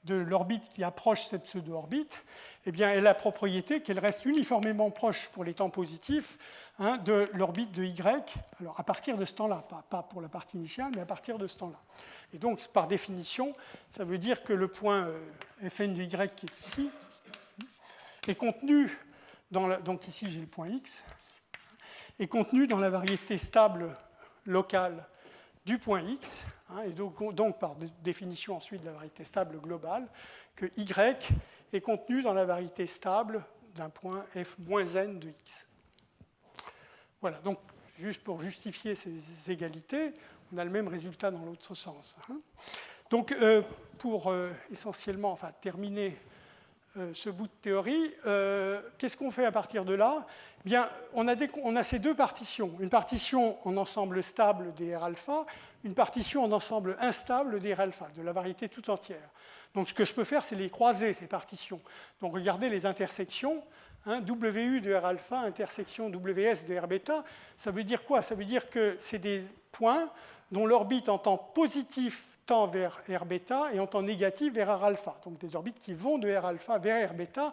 de l'orbite qui approche cette pseudo-orbite, eh bien, elle a la propriété qu'elle reste uniformément proche pour les temps positifs de l'orbite de Y, alors à partir de ce temps-là, pas pour la partie initiale, mais à partir de ce temps-là. Et donc, par définition, ça veut dire que le point Fn de Y qui est ici, est contenu donc ici j'ai le point X, est contenu dans la variété stable locale du point X, et donc par définition ensuite de la variété stable globale, que Y est contenu dans la variété stable d'un point f-n de X. Voilà, donc juste pour justifier ces égalités, on a le même résultat dans l'autre sens. Donc pour essentiellement terminer ce bout de théorie, qu'est-ce qu'on fait à partir de là? Eh bien, on a ces deux partitions, une partition en ensemble stable des R alpha, une partition en ensemble instable des R alpha, de la variété tout entière. Donc ce que je peux faire, c'est les croiser, ces partitions. Donc regardez les intersections, WU de R alpha, intersection WS de R bêta, ça veut dire quoi? Ça veut dire que c'est des points dont l'orbite en temps positif tend vers R bêta et en temps négatif vers R alpha. Donc des orbites qui vont de R alpha vers R bêta.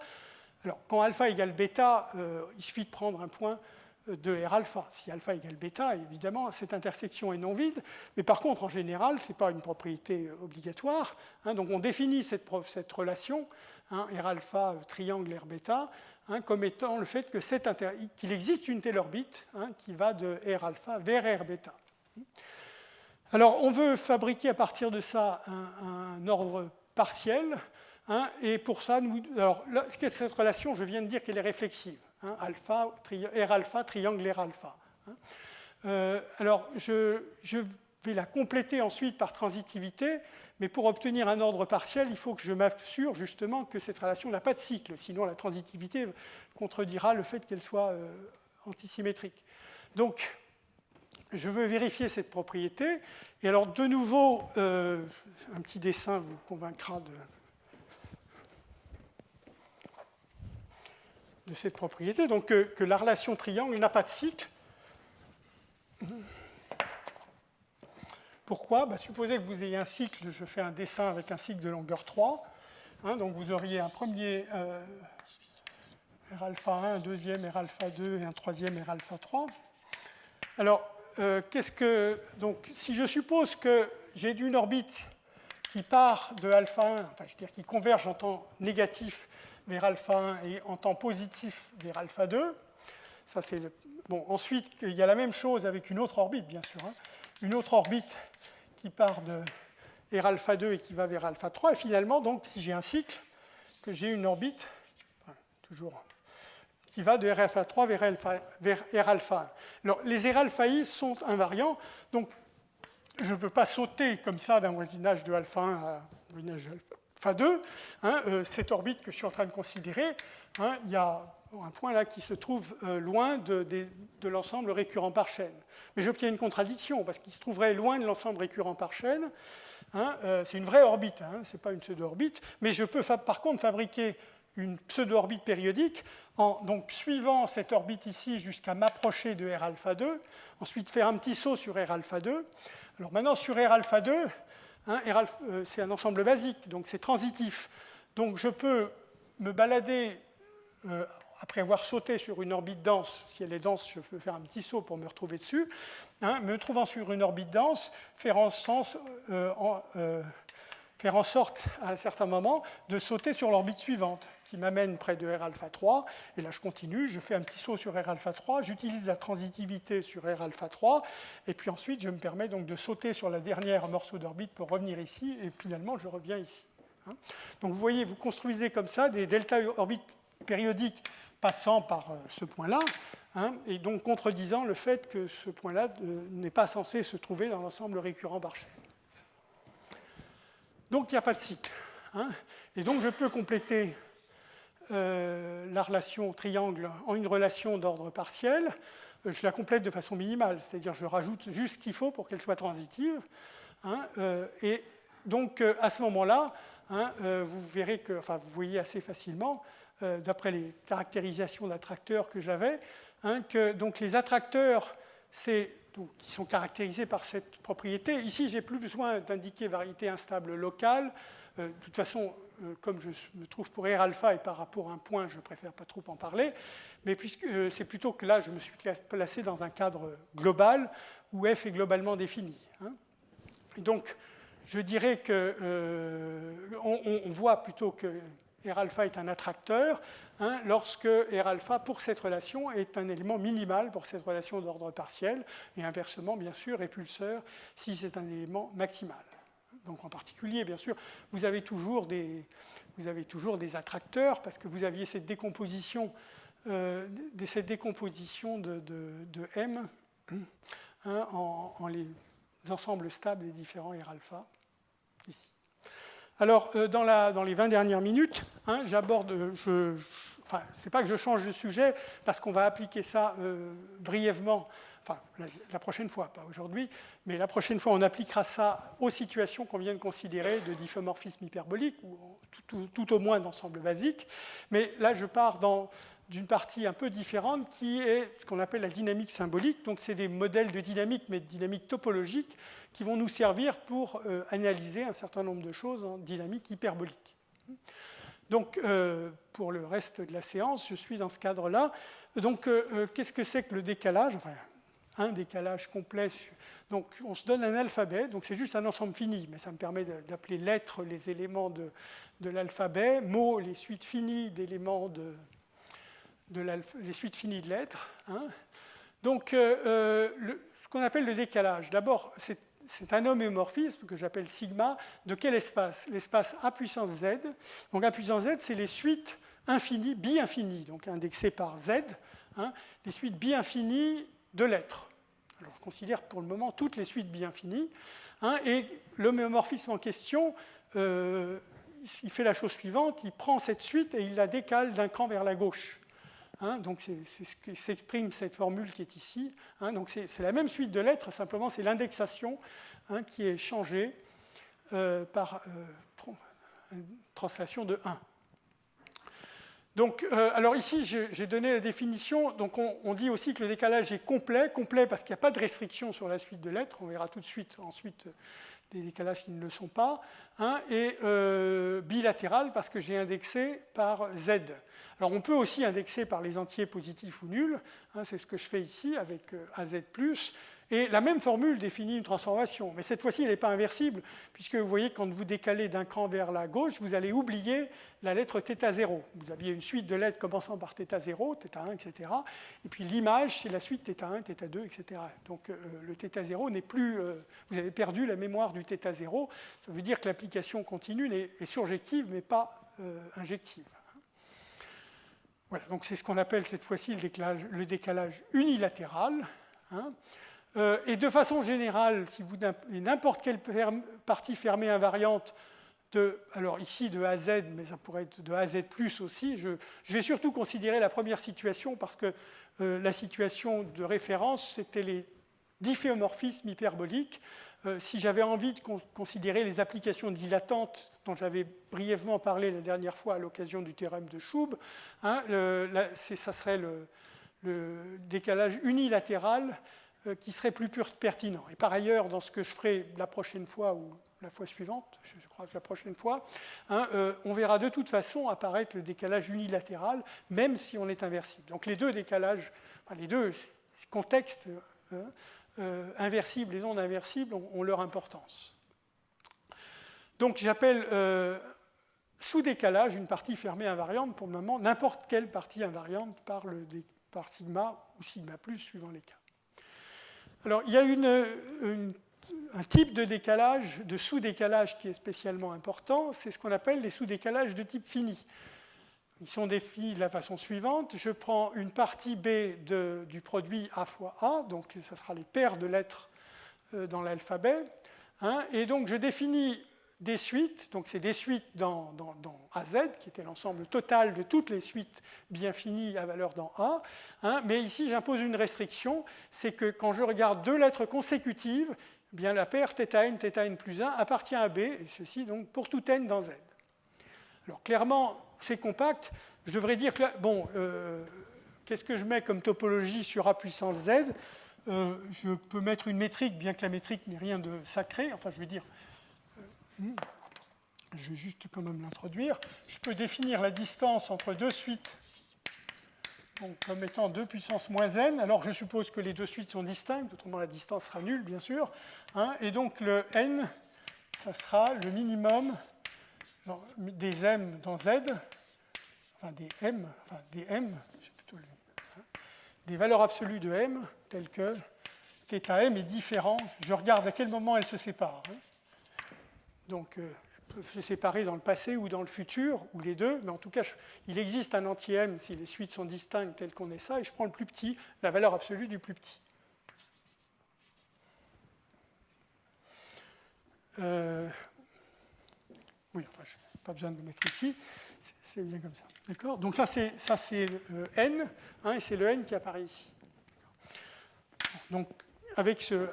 Alors quand alpha égale bêta, il suffit de prendre un point de R alpha. Si alpha égale bêta, évidemment, cette intersection est non vide. Mais par contre, en général, ce n'est pas une propriété obligatoire. Donc on définit cette relation, R alpha triangle R bêta, comme étant le fait qu'il existe une telle orbite qui va de R alpha vers R bêta. Alors, on veut fabriquer à partir de ça un ordre partiel, et pour ça, alors, cette relation, je viens de dire qu'elle est réflexive. R alpha, triangle R alpha. Alors, je vais la compléter ensuite par transitivité, mais pour obtenir un ordre partiel, il faut que je m'assure justement que cette relation n'a pas de cycle, sinon la transitivité contredira le fait qu'elle soit antisymétrique. Donc, je veux vérifier cette propriété. Et alors, de nouveau, un petit dessin vous convaincra de cette propriété. Donc, que la relation triangle n'a pas de cycle. Pourquoi? Supposez que vous ayez un cycle, je fais un dessin avec un cycle de longueur 3. Donc vous auriez un premier R alpha 1, un deuxième R alpha 2 et un troisième R alpha 3. Alors, donc, si je suppose que j'ai une orbite qui part de alpha 1, enfin, je veux dire qui converge en temps négatif vers alpha 1 et en temps positif vers alpha 2, ça c'est le... Bon, ensuite, il y a la même chose avec une autre orbite, bien sûr. Une autre orbite qui part de R alpha 2 et qui va vers alpha 3. Et finalement, donc, si j'ai un cycle, que j'ai une orbite, toujours, qui va de R alpha 3 vers R alpha 1. Alors, les R alpha I sont invariants, donc je ne peux pas sauter comme ça d'un voisinage de alpha 1 à un voisinage de alpha 2. Cette orbite que je suis en train de considérer, il y a un point là qui se trouve loin de l'ensemble récurrent par chaîne. Mais j'obtiens une contradiction, parce qu'il se trouverait loin de l'ensemble récurrent par chaîne. C'est une vraie orbite, ce n'est pas une pseudo-orbite, mais je peux par contre fabriquer une pseudo-orbite périodique donc suivant cette orbite ici jusqu'à m'approcher de R alpha 2, ensuite faire un petit saut sur R alpha 2. Alors maintenant, sur R alpha 2, c'est un ensemble basique, donc c'est transitif. Donc je peux me balader, après avoir sauté sur une orbite dense, si elle est dense, je peux faire un petit saut pour me retrouver dessus, me trouvant sur une orbite dense, faire en sorte, à un certain moment, de sauter sur l'orbite suivante, qui m'amène près de R alpha 3, et là je continue, je fais un petit saut sur R alpha 3, j'utilise la transitivité sur R alpha 3, et puis ensuite je me permets donc de sauter sur la dernière morceau d'orbite pour revenir ici, et finalement je reviens ici. Donc vous voyez, vous construisez comme ça des delta orbites périodiques passant par ce point-là, et donc contredisant le fait que ce point-là n'est pas censé se trouver dans l'ensemble récurrent par chaîne. Donc il n'y a pas de cycle. Et donc je peux compléter la relation triangle en une relation d'ordre partiel. Je la complète de façon minimale, c'est-à-dire je rajoute juste ce qu'il faut pour qu'elle soit transitive. Et donc à ce moment-là, vous verrez que, enfin vous voyez assez facilement, d'après les caractérisations d'attracteurs que j'avais, que donc les attracteurs, qui sont caractérisés par cette propriété. Ici, je n'ai plus besoin d'indiquer variété instable locale. De toute façon, comme je me trouve pour R alpha et par rapport à un point, je préfère pas trop en parler. Mais puisque c'est plutôt que là, je me suis placé dans un cadre global où F est globalement défini. Et donc, je dirais qu'on voit plutôt que R alpha est un attracteur, lorsque R alpha, pour cette relation, est un élément minimal pour cette relation d'ordre partiel, et inversement, bien sûr, répulseur si c'est un élément maximal. Donc en particulier, bien sûr, vous avez toujours des attracteurs, parce que vous aviez cette décomposition, de M en les ensembles stables des différents R alpha, ici. Alors, dans les 20 dernières minutes, j'aborde, enfin, ce n'est pas que je change de sujet, parce qu'on va appliquer ça brièvement, enfin, la prochaine fois, pas aujourd'hui, mais la prochaine fois, on appliquera ça aux situations qu'on vient de considérer de diffeomorphisme hyperbolique, ou tout au moins d'ensemble basique. Mais là, je pars d'une partie un peu différente, qui est ce qu'on appelle la dynamique symbolique. Donc, c'est des modèles de dynamique, mais de dynamique topologique, qui vont nous servir pour analyser un certain nombre de choses en dynamique hyperbolique. Donc, pour le reste de la séance, je suis dans ce cadre-là. Donc, qu'est-ce que c'est que le décalage? Enfin, un décalage complet. Donc, on se donne un alphabet. Donc, c'est juste un ensemble fini, mais ça me permet d'appeler lettres les éléments de l'alphabet, mots les suites finies d'éléments les suites finies de lettres. Donc, ce qu'on appelle le décalage, d'abord, c'est un homéomorphisme que j'appelle sigma. De quel espace? L'espace A puissance Z. Donc A puissance Z, c'est les suites infinies, bi-infinies, donc indexées par Z, les suites bi-infinies de lettres. Alors je considère pour le moment toutes les suites bi-infinies. Et l'homéomorphisme en question, il fait la chose suivante, il prend cette suite et il la décale d'un cran vers la gauche. Donc c'est ce qui s'exprime cette formule qui est ici. Donc c'est la même suite de lettres, simplement c'est l'indexation qui est changée par une translation de 1. Donc, alors ici, j'ai donné la définition. Donc, on dit aussi que le décalage est complet. Complet parce qu'il n'y a pas de restriction sur la suite de lettres. On verra tout de suite ensuite des décalages qui ne le sont pas. Hein, et bilatéral parce que j'ai indexé par Z. Alors, on peut aussi indexer par les entiers positifs ou nuls. Hein, c'est ce que je fais ici avec AZ+. Et la même formule définit une transformation. Mais cette fois-ci, elle n'est pas inversible, puisque vous voyez que quand vous décalez d'un cran vers la gauche, vous allez oublier la lettre θ0. Vous aviez une suite de lettres commençant par θ0, θ1, etc. Et puis l'image, c'est la suite θ1, θ2, etc. Donc le θ0 n'est plus... vous avez perdu la mémoire du θ0. Ça veut dire que l'application continue est surjective, mais pas injective. Voilà, donc c'est ce qu'on appelle cette fois-ci le décalage unilatéral. Hein. Et de façon générale, si vous avez n'importe quelle partie fermée invariante, alors ici de AZ, mais ça pourrait être de AZ+, aussi, je vais surtout considérer la première situation parce que la situation de référence, c'était les difféomorphismes hyperboliques. Si j'avais envie de considérer les applications dilatantes dont j'avais brièvement parlé la dernière fois à l'occasion du théorème de Schub, hein, ça serait le décalage unilatéral qui serait plus pertinent. Et par ailleurs, dans ce que je ferai la prochaine fois ou la fois suivante, je crois que la prochaine fois, hein, on verra de toute façon apparaître le décalage unilatéral, même si on est inversible. Donc les deux décalages, enfin, les deux contextes inversibles et non inversibles ont leur importance. Donc j'appelle sous-décalage une partie fermée invariante, pour le moment, n'importe quelle partie invariante par sigma ou sigma+, suivant les cas. Alors, il y a un type de décalage, de sous-décalage qui est spécialement important, c'est ce qu'on appelle les sous-décalages de type fini. Ils sont définis de la façon suivante. Je prends une partie B du produit A fois A, donc ça sera les paires de lettres dans l'alphabet, hein, et donc je définis des suites, donc c'est des suites dans AZ, qui était l'ensemble total de toutes les suites bien finies à valeur dans A, hein, mais ici j'impose une restriction, c'est que quand je regarde deux lettres consécutives, eh bien la paire θn plus 1 appartient à B, et ceci donc pour tout n dans Z. Alors clairement, c'est compact, je devrais dire que, bon, qu'est-ce que je mets comme topologie sur A puissance Z? Je peux mettre une métrique, bien que la métrique n'ait rien de sacré, enfin je vais dire... Je vais juste quand même l'introduire. Je peux définir la distance entre deux suites donc, comme étant 2 puissance moins n. Alors je suppose que les deux suites sont distinctes, autrement la distance sera nulle, bien sûr. Hein, et donc le n, ça sera le minimum des m dans z, enfin des m, des valeurs absolues de m, telles que θm est différent. Je regarde à quel moment elles se séparent. Hein. Donc, elles peuvent se séparer dans le passé ou dans le futur, ou les deux, mais en tout cas, il existe un anti-m si les suites sont distinctes telles qu'on est ça, et je prends le plus petit, la valeur absolue du plus petit. Oui, enfin, je n'ai pas besoin de le mettre ici, c'est bien comme ça. D'accord ? Donc ça, c'est n, hein, et c'est le n qui apparaît ici. Donc,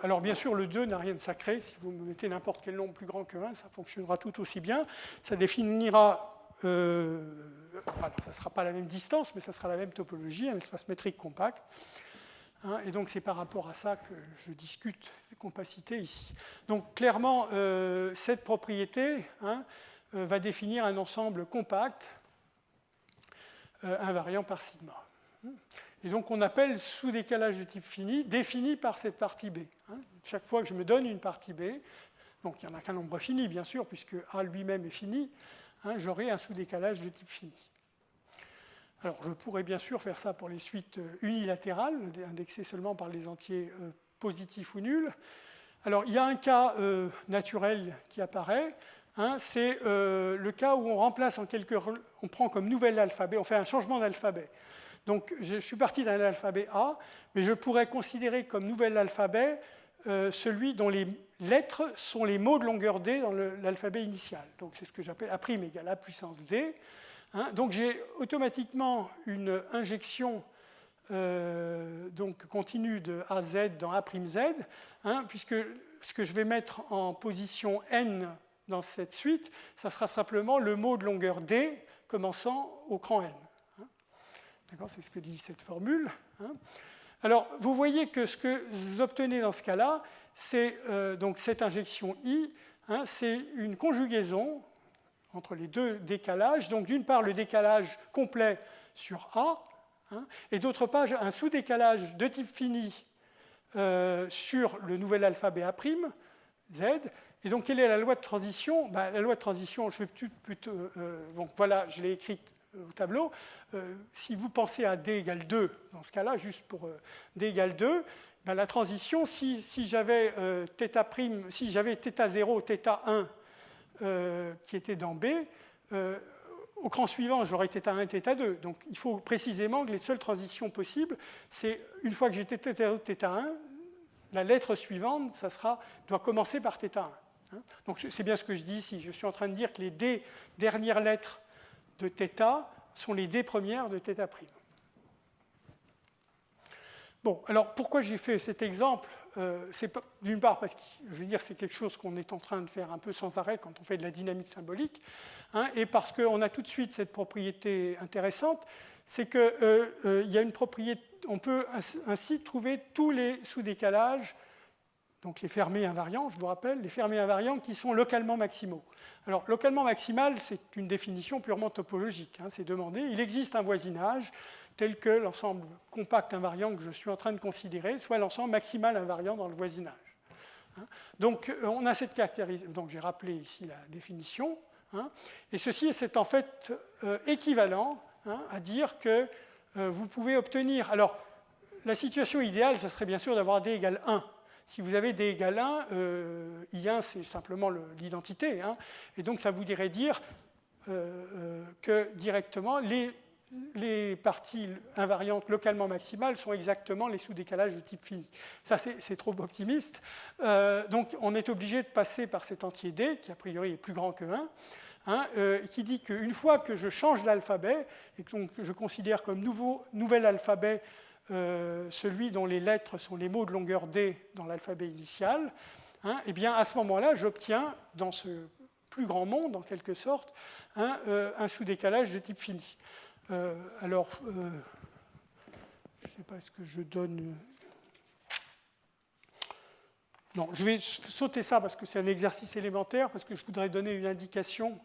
alors bien sûr, le 2 n'a rien de sacré. Si vous me mettez n'importe quel nombre plus grand que 1, ça fonctionnera tout aussi bien. Ça définira, alors ça ne sera pas la même distance, mais ça sera la même topologie, un espace métrique compact. Hein, et donc c'est par rapport à ça que je discute les compacités ici. Donc clairement, cette propriété va définir un ensemble compact invariant par sigma. Et donc on appelle sous-décalage de type fini, défini par cette partie B. Chaque fois que je me donne une partie B, donc il n'y en a qu'un nombre fini bien sûr, puisque A lui-même est fini, j'aurai un sous-décalage de type fini. Alors je pourrais bien sûr faire ça pour les suites unilatérales, indexées seulement par les entiers positifs ou nuls. Alors il y a un cas naturel qui apparaît, c'est le cas où on remplace on prend comme nouvel alphabet, on fait un changement d'alphabet. Donc, je suis parti d'un alphabet A, mais je pourrais considérer comme nouvel alphabet celui dont les lettres sont les mots de longueur D dans l'alphabet initial. Donc, c'est ce que j'appelle A' égale A puissance D. Donc, j'ai automatiquement une injection donc, continue de AZ dans A'Z, puisque ce que je vais mettre en position N dans cette suite, ça sera simplement le mot de longueur D commençant au cran N. C'est ce que dit cette formule. Hein. Alors, vous voyez que ce que vous obtenez dans ce cas-là, c'est donc cette injection I, hein, c'est une conjugaison entre les deux décalages. Donc, d'une part, le décalage complet sur A, hein, et d'autre part, un sous-décalage de type fini sur le nouvel alphabet A', Z. Et donc, quelle est la loi de transition? La loi de transition, je vais plutôt bon, voilà, je l'ai écrite au tableau. Si vous pensez à D égale 2, dans ce cas-là, juste pour D égale 2, la transition, si j'avais si j'avais θ0, θ1 qui était dans B, au cran suivant, j'aurais θ1, θ2. Donc, il faut précisément que les seules transitions possibles, c'est une fois que j'ai θ0, θ1, la lettre suivante, doit commencer par θ1. Hein. Donc, c'est bien ce que je dis ici. Je suis en train de dire que les D dernières lettres de θ sont les D premières de θ'. Bon, alors pourquoi j'ai fait cet exemple? C'est d'une part parce que, je veux dire, c'est quelque chose qu'on est en train de faire un peu sans arrêt quand on fait de la dynamique symbolique, hein, et parce qu'on a tout de suite cette propriété intéressante, c'est qu'il y a une propriété, on peut ainsi trouver tous les sous-décalages, donc les fermés invariants, je vous rappelle, les fermés invariants qui sont localement maximaux. Alors, localement maximal, c'est une définition purement topologique, hein, c'est demandé. Il existe un voisinage tel que l'ensemble compact invariant que je suis en train de considérer soit l'ensemble maximal invariant dans le voisinage. Hein. Donc, on a cette caractérisation. Donc, j'ai rappelé ici la définition. Hein, et ceci, c'est en fait équivalent, hein, à dire que vous pouvez obtenir... Alors, la situation idéale, ça serait bien sûr d'avoir D égale 1. Si vous avez D égale 1, I1, c'est simplement l'identité. Hein, et donc, ça voudrait dire que directement, les parties invariantes localement maximales sont exactement les sous-décalages de type fini. Ça, c'est trop optimiste. Donc, on est obligé de passer par cet entier D, qui a priori est plus grand que 1, hein, qui dit qu'une fois que je change d'alphabet, et que donc, je considère comme nouvel alphabet celui dont les lettres sont les mots de longueur D dans l'alphabet initial, hein, et bien à ce moment-là, j'obtiens dans ce plus grand monde, en quelque sorte, un sous-décalage de type fini. Alors, je ne sais pas ce que je donne. Non, je vais sauter ça parce que c'est un exercice élémentaire, parce que je voudrais donner une indication.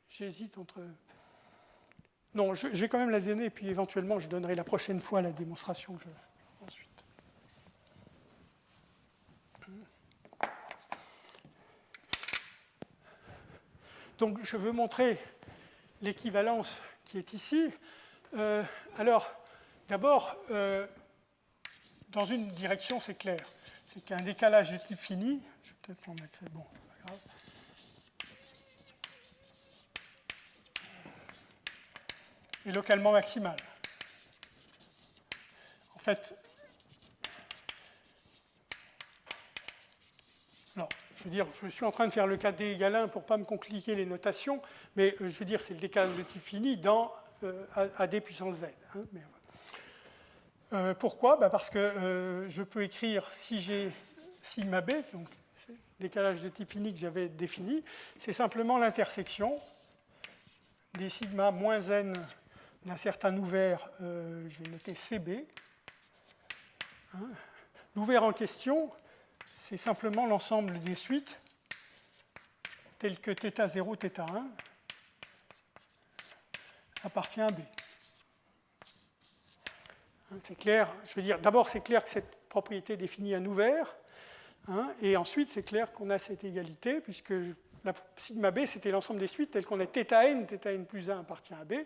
J'hésite entre... Non, je vais quand même la donner, et puis éventuellement, je donnerai la prochaine fois la démonstration que je fais ensuite. Donc, je veux montrer l'équivalence qui est ici. Alors, d'abord, dans une direction, c'est clair. C'est qu'un décalage de type fini, je vais peut-être en mettre, bon, pas grave. Est localement maximal. En fait, non, je veux dire, je suis en train de faire le cas D égale 1 pour ne pas me compliquer les notations, mais je veux dire, c'est le décalage de type fini dans AD puissance Z. Hein, mais, pourquoi? Parce que je peux écrire, si j'ai sigma B, donc c'est le décalage de type fini que j'avais défini, c'est simplement l'intersection des sigma moins n d'un certain ouvert, je vais noter CB. Hein. L'ouvert en question, c'est simplement l'ensemble des suites telles que θ0, θ1 appartient à B. Hein, c'est clair, je veux dire, d'abord c'est clair que cette propriété définit un ouvert, hein, et ensuite c'est clair qu'on a cette égalité, puisque la sigma B, c'était l'ensemble des suites telles qu'on a θn plus 1 appartient à B.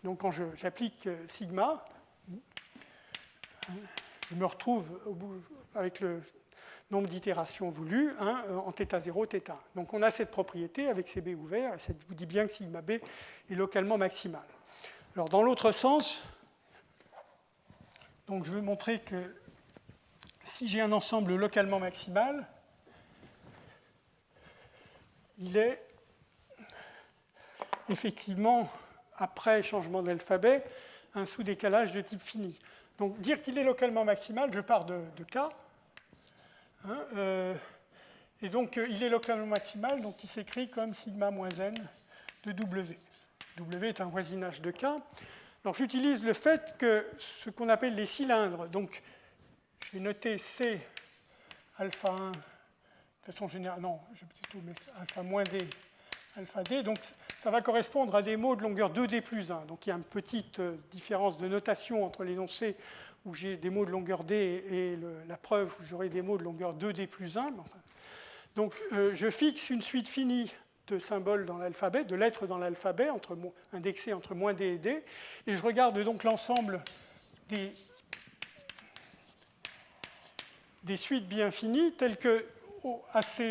Donc quand j'applique sigma, je me retrouve au bout, avec le nombre d'itérations voulues, hein, en θ0, θ1. Donc on a cette propriété avec ces B ouverts, et ça vous dit bien que sigma B est localement maximal. Alors dans l'autre sens, donc je veux montrer que si j'ai un ensemble localement maximal, il est effectivement, après changement d'alphabet, un sous-décalage de type fini. Donc dire qu'il est localement maximal, je pars de K. Hein, et donc il est localement maximal, donc il s'écrit comme sigma moins n de W. W est un voisinage de K. Alors j'utilise le fait que ce qu'on appelle les cylindres, donc je vais noter C alpha 1, de façon générale, non, je vais plutôt mettre alpha moins D, alpha D, donc ça va correspondre à des mots de longueur 2D plus 1. Donc il y a une petite différence de notation entre l'énoncé où j'ai des mots de longueur D et la preuve où j'aurai des mots de longueur 2D plus 1. Enfin, donc je fixe une suite finie de symboles dans l'alphabet, de lettres dans l'alphabet, indexées entre moins D et D, et je regarde donc l'ensemble des suites bi-infinies telles que AC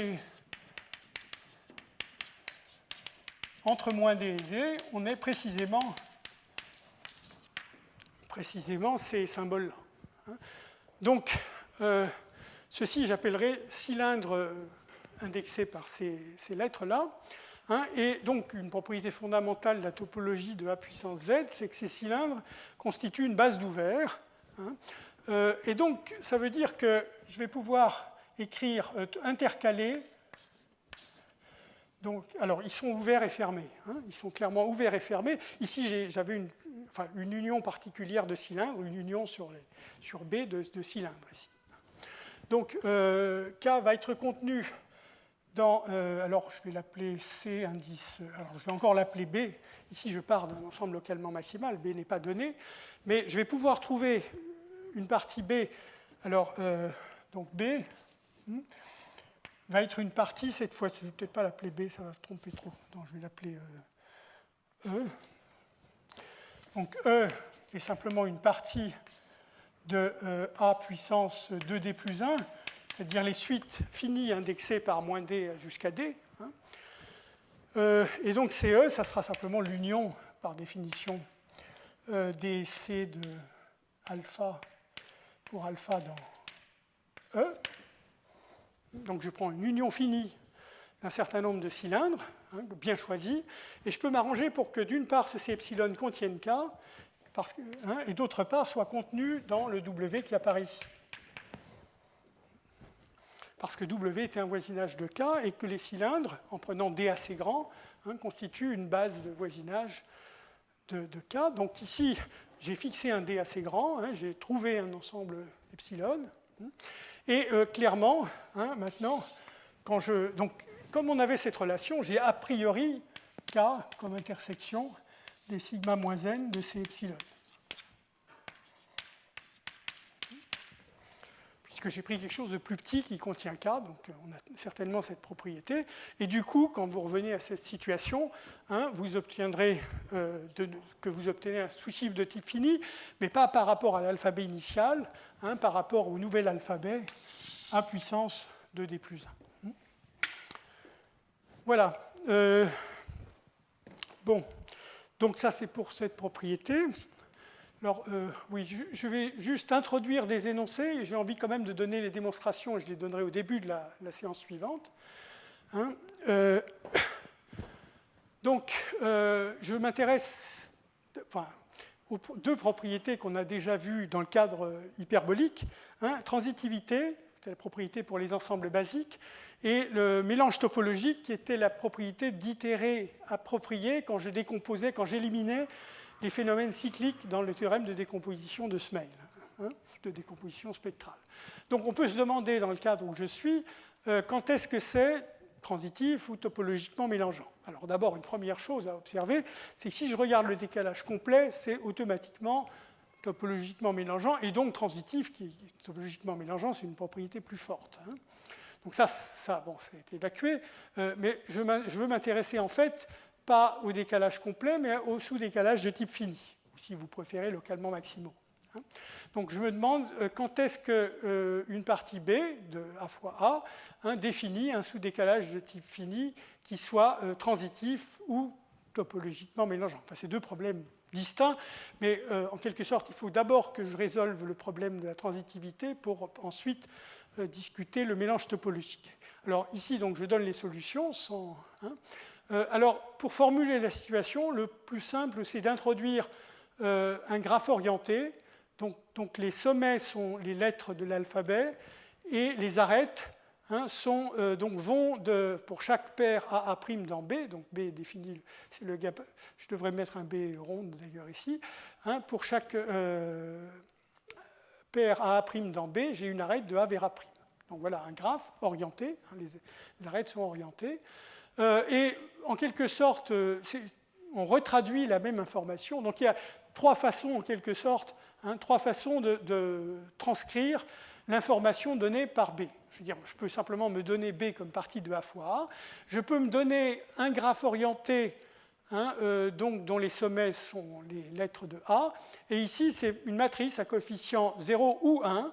entre moins D et D, on est précisément ces symboles-là. Donc, ceci, j'appellerai cylindre indexé par ces lettres-là. Et donc, une propriété fondamentale de la topologie de A puissance Z, c'est que ces cylindres constituent une base d'ouvert. Et donc, ça veut dire que je vais pouvoir écrire, intercaler. Donc, alors, ils sont ouverts et fermés. Ils sont clairement ouverts et fermés. Ici, j'avais une union particulière de cylindres, une union sur B de cylindres. Ici. Donc, K va être contenu dans... alors, je vais l'appeler C indice... Alors, je vais encore l'appeler B. Ici, je pars d'un ensemble localement maximal. B n'est pas donné. Mais je vais pouvoir trouver une partie B. Alors, donc B... va être une partie, cette fois, je ne vais peut-être pas l'appeler B, ça va tromper trop. Donc, je vais l'appeler E. Donc, E est simplement une partie de A puissance 2D plus 1, c'est-à-dire les suites finies indexées par moins D jusqu'à D. Et donc, CE, ça sera simplement l'union, par définition, des C de alpha pour alpha dans E. Donc je prends une union finie d'un certain nombre de cylindres, bien choisis, et je peux m'arranger pour que d'une part ces epsilon contiennent K, et d'autre part soit contenu dans le W qui apparaît ici. Parce que W est un voisinage de K et que les cylindres, en prenant D assez grand, constituent une base de voisinage de K. Donc ici, j'ai fixé un D assez grand, j'ai trouvé un ensemble epsilon. Et clairement, maintenant, donc, comme on avait cette relation, j'ai a priori K comme intersection des sigma moins n de ces epsilon. Puisque j'ai pris quelque chose de plus petit qui contient K, donc on a certainement cette propriété. Et du coup, quand vous revenez à cette situation, vous obtiendrez que vous obtenez un sous-chiffre de type fini, mais pas par rapport à l'alphabet initial, par rapport au nouvel alphabet A puissance 2D plus 1. Voilà. Bon, donc ça c'est pour cette propriété. Alors, oui, je vais juste introduire des énoncés, et j'ai envie quand même de donner les démonstrations, et je les donnerai au début de la séance suivante. Donc, je m'intéresse aux deux propriétés qu'on a déjà vues dans le cadre hyperbolique. Transitivité, c'était la propriété pour les ensembles basiques, et le mélange topologique, qui était la propriété d'itérer appropriée quand je décomposais, quand j'éliminais les phénomènes cycliques dans le théorème de décomposition de Smale, de décomposition spectrale. Donc on peut se demander, dans le cadre où je suis, quand est-ce que c'est transitif ou topologiquement mélangeant. Alors d'abord, une première chose à observer, c'est que si je regarde le décalage complet, c'est automatiquement topologiquement mélangeant, et donc transitif, qui est topologiquement mélangeant, c'est une propriété plus forte. Donc ça bon, c'est évacué, mais je veux m'intéresser en fait pas au décalage complet, mais au sous-décalage de type fini, ou si vous préférez localement maximaux. Donc je me demande quand est-ce qu'une partie B de A fois A définit un sous-décalage de type fini qui soit transitif ou topologiquement mélangeant. Enfin, c'est deux problèmes distincts, mais en quelque sorte, il faut d'abord que je résolve le problème de la transitivité pour ensuite discuter le mélange topologique. Alors ici, donc, je donne les solutions sans... alors, pour formuler la situation, le plus simple, c'est d'introduire un graphe orienté. Donc, les sommets sont les lettres de l'alphabet et les arêtes vont pour chaque paire AA' dans B, donc B est défini, c'est le gap, je devrais mettre un B rond d'ailleurs ici, pour chaque paire AA' dans B, j'ai une arête de A vers A'. Donc voilà un graphe orienté, les arêtes sont orientées, et en quelque sorte, on retraduit la même information. Donc il y a trois façons, en quelque sorte, trois façons de transcrire l'information donnée par B. Je veux dire, je peux simplement me donner B comme partie de A fois A. Je peux me donner un graphe orienté dont les sommets sont les lettres de A. Et ici, c'est une matrice à coefficient 0 ou 1.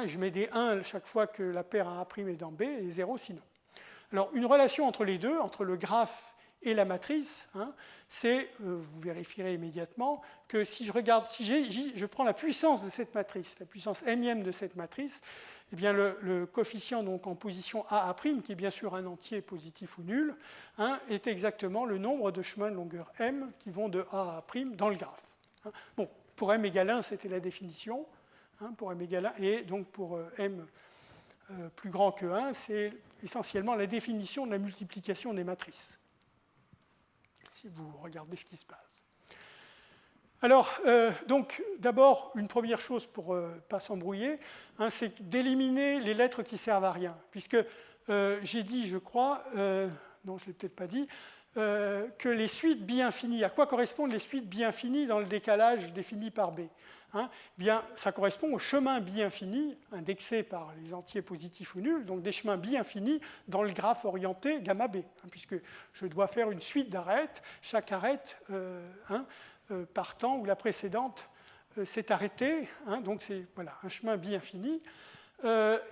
Je mets des 1 chaque fois que la paire A' est dans B et 0 sinon. Alors, une relation entre les deux, entre le graphe et la matrice, c'est, vous vérifierez immédiatement, que si je prends la puissance de cette matrice, la puissance m de cette matrice, eh bien le coefficient donc, en position A', qui est bien sûr un entier positif ou nul, est exactement le nombre de chemins de longueur m qui vont de A à A' dans le graphe. Bon, pour m égale 1, c'était la définition, pour m égale 1, et donc pour m plus grand que 1, c'est essentiellement la définition de la multiplication des matrices, si vous regardez ce qui se passe. Alors, donc, d'abord, une première chose pour ne pas s'embrouiller, c'est d'éliminer les lettres qui servent à rien, puisque j'ai dit, je crois, non, je ne l'ai peut-être pas dit, que les suites bi-infinies, à quoi correspondent les suites bi-infinies dans le décalage défini par B ? Bien, ça correspond aux chemins bi-infinis indexés par les entiers positifs ou nuls, donc des chemins bi-infinis dans le graphe orienté gamma B, puisque je dois faire une suite d'arêtes, chaque arête partant où la précédente s'est arrêtée, donc c'est voilà, un chemin bi-infini.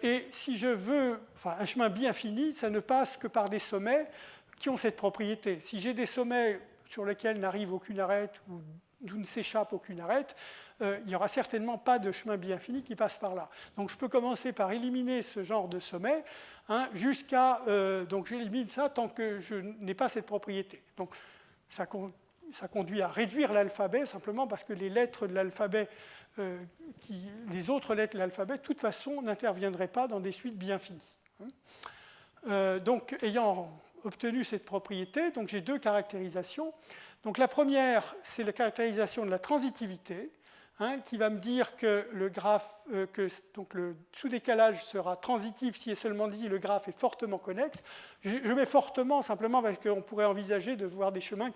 Et si je veux, enfin un chemin bi-infini, ça ne passe que par des sommets qui ont cette propriété. Si j'ai des sommets sur lesquels n'arrive aucune arête ou d'où ne s'échappe aucune arête, il n'y aura certainement pas de chemin bi-infini qui passe par là. Donc je peux commencer par éliminer ce genre de sommet jusqu'à... donc j'élimine ça tant que je n'ai pas cette propriété. Donc ça conduit à réduire l'alphabet simplement parce que les lettres de l'alphabet, les autres lettres de l'alphabet, de toute façon, n'interviendraient pas dans des suites bi-infinies. Donc ayant obtenu cette propriété, donc j'ai deux caractérisations. Donc la première, c'est la caractérisation de la transitivité, qui va me dire que le graphe, donc le sous-décalage sera transitif si et seulement dit le graphe est fortement connexe. Je mets fortement simplement parce qu'on pourrait envisager de voir des chemins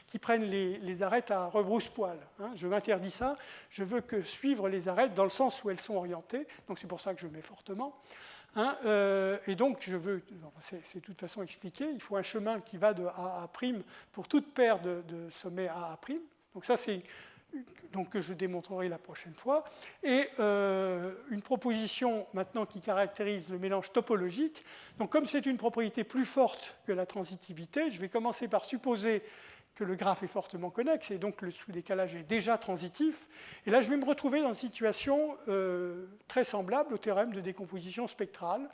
qui prennent les arêtes à rebrousse-poil. Je m'interdis ça, je veux que suivre les arêtes dans le sens où elles sont orientées, donc c'est pour ça que je mets fortement. Et donc, je veux, c'est de toute façon expliqué, il faut un chemin qui va de A à A' pour toute paire de sommets A à A'. Donc ça, c'est donc, que je démontrerai la prochaine fois. Et une proposition maintenant qui caractérise le mélange topologique. Donc comme c'est une propriété plus forte que la transitivité, je vais commencer par supposer que le graphe est fortement connexe, et donc le sous-décalage est déjà transitif. Et là, je vais me retrouver dans une situation très semblable au théorème de décomposition spectrale.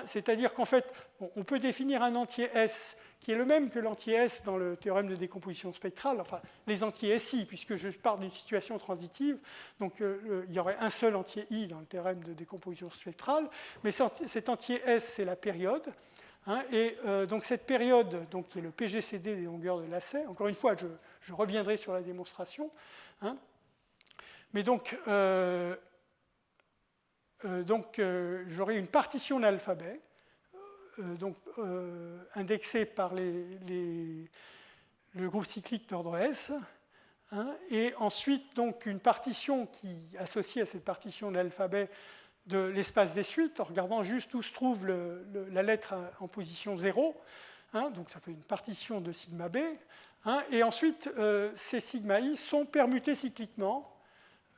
C'est-à-dire qu'en fait, on peut définir un entier S qui est le même que l'entier S dans le théorème de décomposition spectrale, enfin les entiers SI, puisque je pars d'une situation transitive, donc il y aurait un seul entier I dans le théorème de décomposition spectrale, mais cet entier S, c'est la période. Et donc cette période, donc, qui est le PGCD des longueurs de lacet, encore une fois, je reviendrai sur la démonstration. Mais donc j'aurai une partition de l'alphabet, indexée par le groupe cyclique d'ordre S, et ensuite donc une partition qui associe à cette partition de l'alphabet de l'espace des suites, en regardant juste où se trouve la lettre en position 0. Donc ça fait une partition de sigma B. Et ensuite, ces sigma I sont permutés cycliquement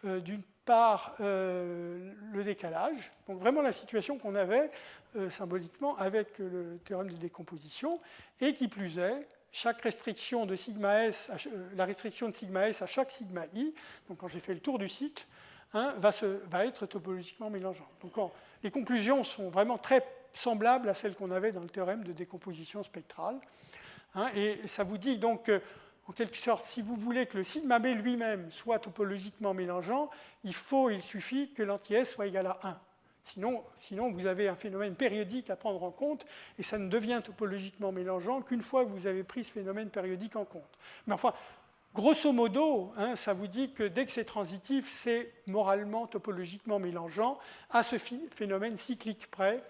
d'une part le décalage. Donc vraiment la situation qu'on avait symboliquement avec le théorème de décomposition. Et qui plus est, chaque restriction de sigma S, la restriction de sigma S à chaque sigma I, donc quand j'ai fait le tour du cycle, va être topologiquement mélangeante. Donc les conclusions sont vraiment très semblables à celles qu'on avait dans le théorème de décomposition spectrale. Et ça vous dit donc, en quelque sorte, si vous voulez que le sigma B lui-même soit topologiquement mélangeant, il suffit que l'anti-S soit égal à 1. Sinon, vous avez un phénomène périodique à prendre en compte, et ça ne devient topologiquement mélangeant qu'une fois que vous avez pris ce phénomène périodique en compte. Mais enfin, grosso modo, ça vous dit que dès que c'est transitif, c'est moralement, topologiquement mélangeant à ce phénomène cyclique près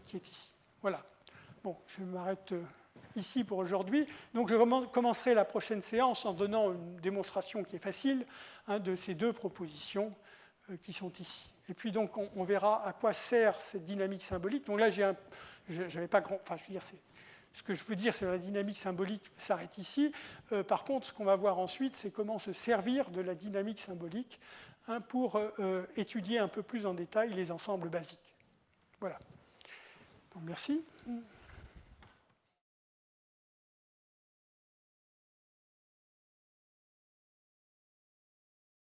qui est ici. Voilà. Bon, je m'arrête ici pour aujourd'hui. Donc je commencerai la prochaine séance en donnant une démonstration qui est facile de ces deux propositions qui sont ici. Et puis donc on verra à quoi sert cette dynamique symbolique. Donc là, j'avais pas grand... Enfin, je veux dire, ce que je veux dire sur la dynamique symbolique s'arrête ici. Par contre, ce qu'on va voir ensuite, c'est comment se servir de la dynamique symbolique pour étudier un peu plus en détail les ensembles basiques. Voilà. Donc merci.